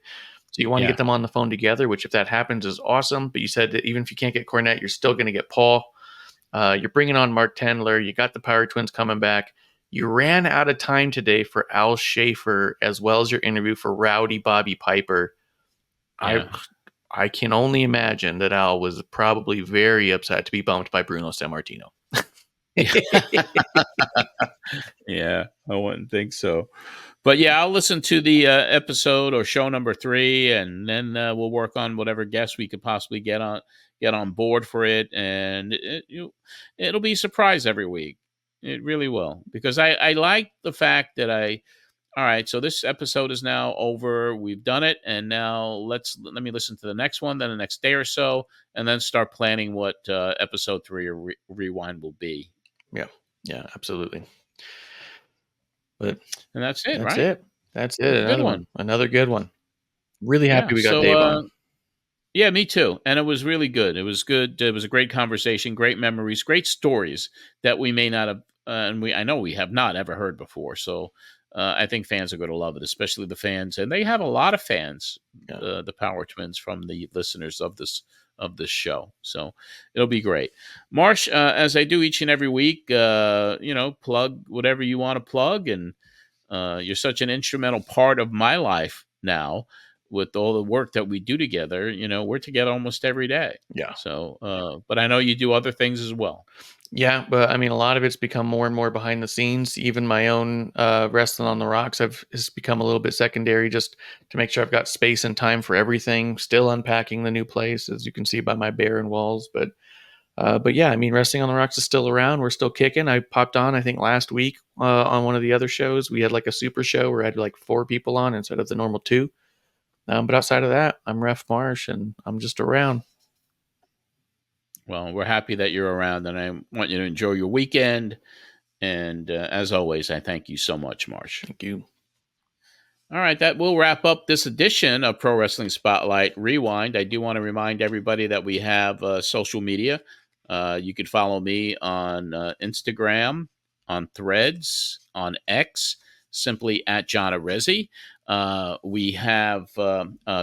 So you want to get them on the phone together, which if that happens is awesome. But you said that even if you can't get Cornette, you're still going to get Paul. You're bringing on Mark Tender. You got the Power Twins coming back. You ran out of time today for Al Schaefer, as well as your interview for Rowdy Bobby Piper. Yeah. I can only imagine that Al was probably very upset to be bumped by Bruno Sammartino. Yeah, I wouldn't think so. But yeah, I'll listen to the episode or show number 3, and then we'll work on whatever guests we could possibly get on board for it. And it'll be a surprise every week. It really will, because I like the fact that all right, so this episode is now over. We've done it, and now let me listen to the next one, then the next day or so, and then start planning what episode 3 or Rewind will be. Yeah, absolutely. And that's it, that's right? That's it. Good one. Another good one. Really happy we got Dave on. Yeah, me too. And it was really good. It was good. It was a great conversation, great memories, great stories that we may not have, I know we have not ever heard before. So I think fans are going to love it, especially the fans. And they have a lot of fans, the Power Twins, from the listeners of this show. So it'll be great. Marsh, as I do each and every week, plug whatever you want to plug. And you're such an instrumental part of my life now with all the work that we do together. We're together almost every day. Yeah. So, but I know you do other things as well. Yeah, but I mean, a lot of it's become more and more behind the scenes. Even my own Wrestling on the Rocks has become a little bit secondary, just to make sure I've got space and time for everything. Still unpacking the new place, as you can see by my barren walls. But yeah, I mean, Wrestling on the Rocks is still around. We're still kicking. I popped on, I think, last week on one of the other shows. We had like a super show where I had like 4 people on instead of the normal 2. But outside of that, I'm Ref Marsh, and I'm just around. Well, we're happy that you're around, and I want you to enjoy your weekend. And as always, I thank you so much, Marsh. Thank you. All right, that will wrap up this edition of Pro Wrestling Spotlight Rewind. I do want to remind everybody that we have social media. You can follow me on Instagram, on Threads, on X, simply at John Arezzi. We have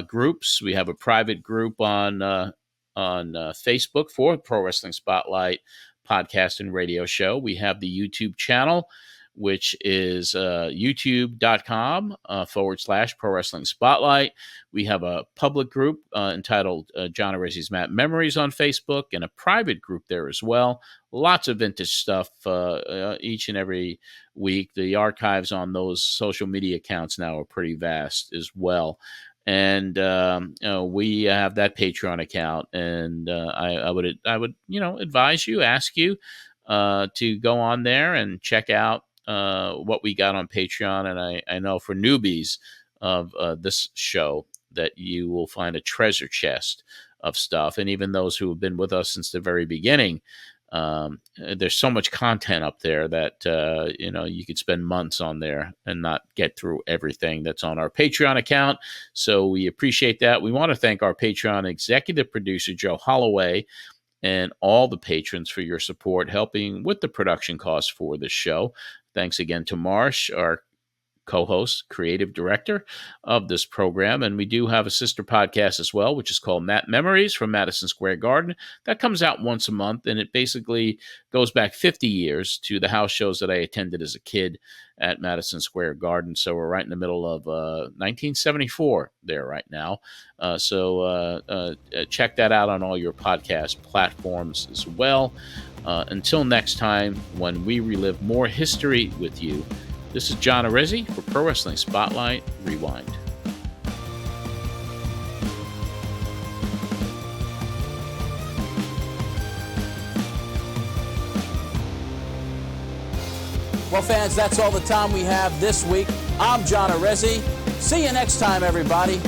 groups. We have a private group on Facebook for Pro Wrestling Spotlight podcast and radio show. We have the YouTube channel, which is youtube.com /Pro Wrestling Spotlight. We have a public group entitled John Arezzi's Map Memories on Facebook, and a private group there as well. Lots of vintage stuff each and every week. The archives on those social media accounts now are pretty vast as well. And we have that Patreon account, and I would advise you, ask you to go on there and check out what we got on Patreon. And I know for newbies of this show that you will find a treasure chest of stuff, and even those who have been with us since the very beginning. There's so much content up there that you could spend months on there and not get through everything that's on our Patreon account. So we appreciate that. We want to thank our Patreon executive producer, Joe Holloway, and all the patrons for your support, helping with the production costs for this show. Thanks again to Marsh, our co-host, creative director of this program. And we do have a sister podcast as well, which is called Map Memories from Madison Square Garden. That comes out once a month, and it basically goes back 50 years to the house shows that I attended as a kid at Madison Square Garden. So we're right in the middle of 1974 there right now. So check that out on all your podcast platforms as well. Until next time, when we relive more history with you, this is John Arezzi for Pro Wrestling Spotlight Rewind. Well, fans, that's all the time we have this week. I'm John Arezzi. See you next time, everybody.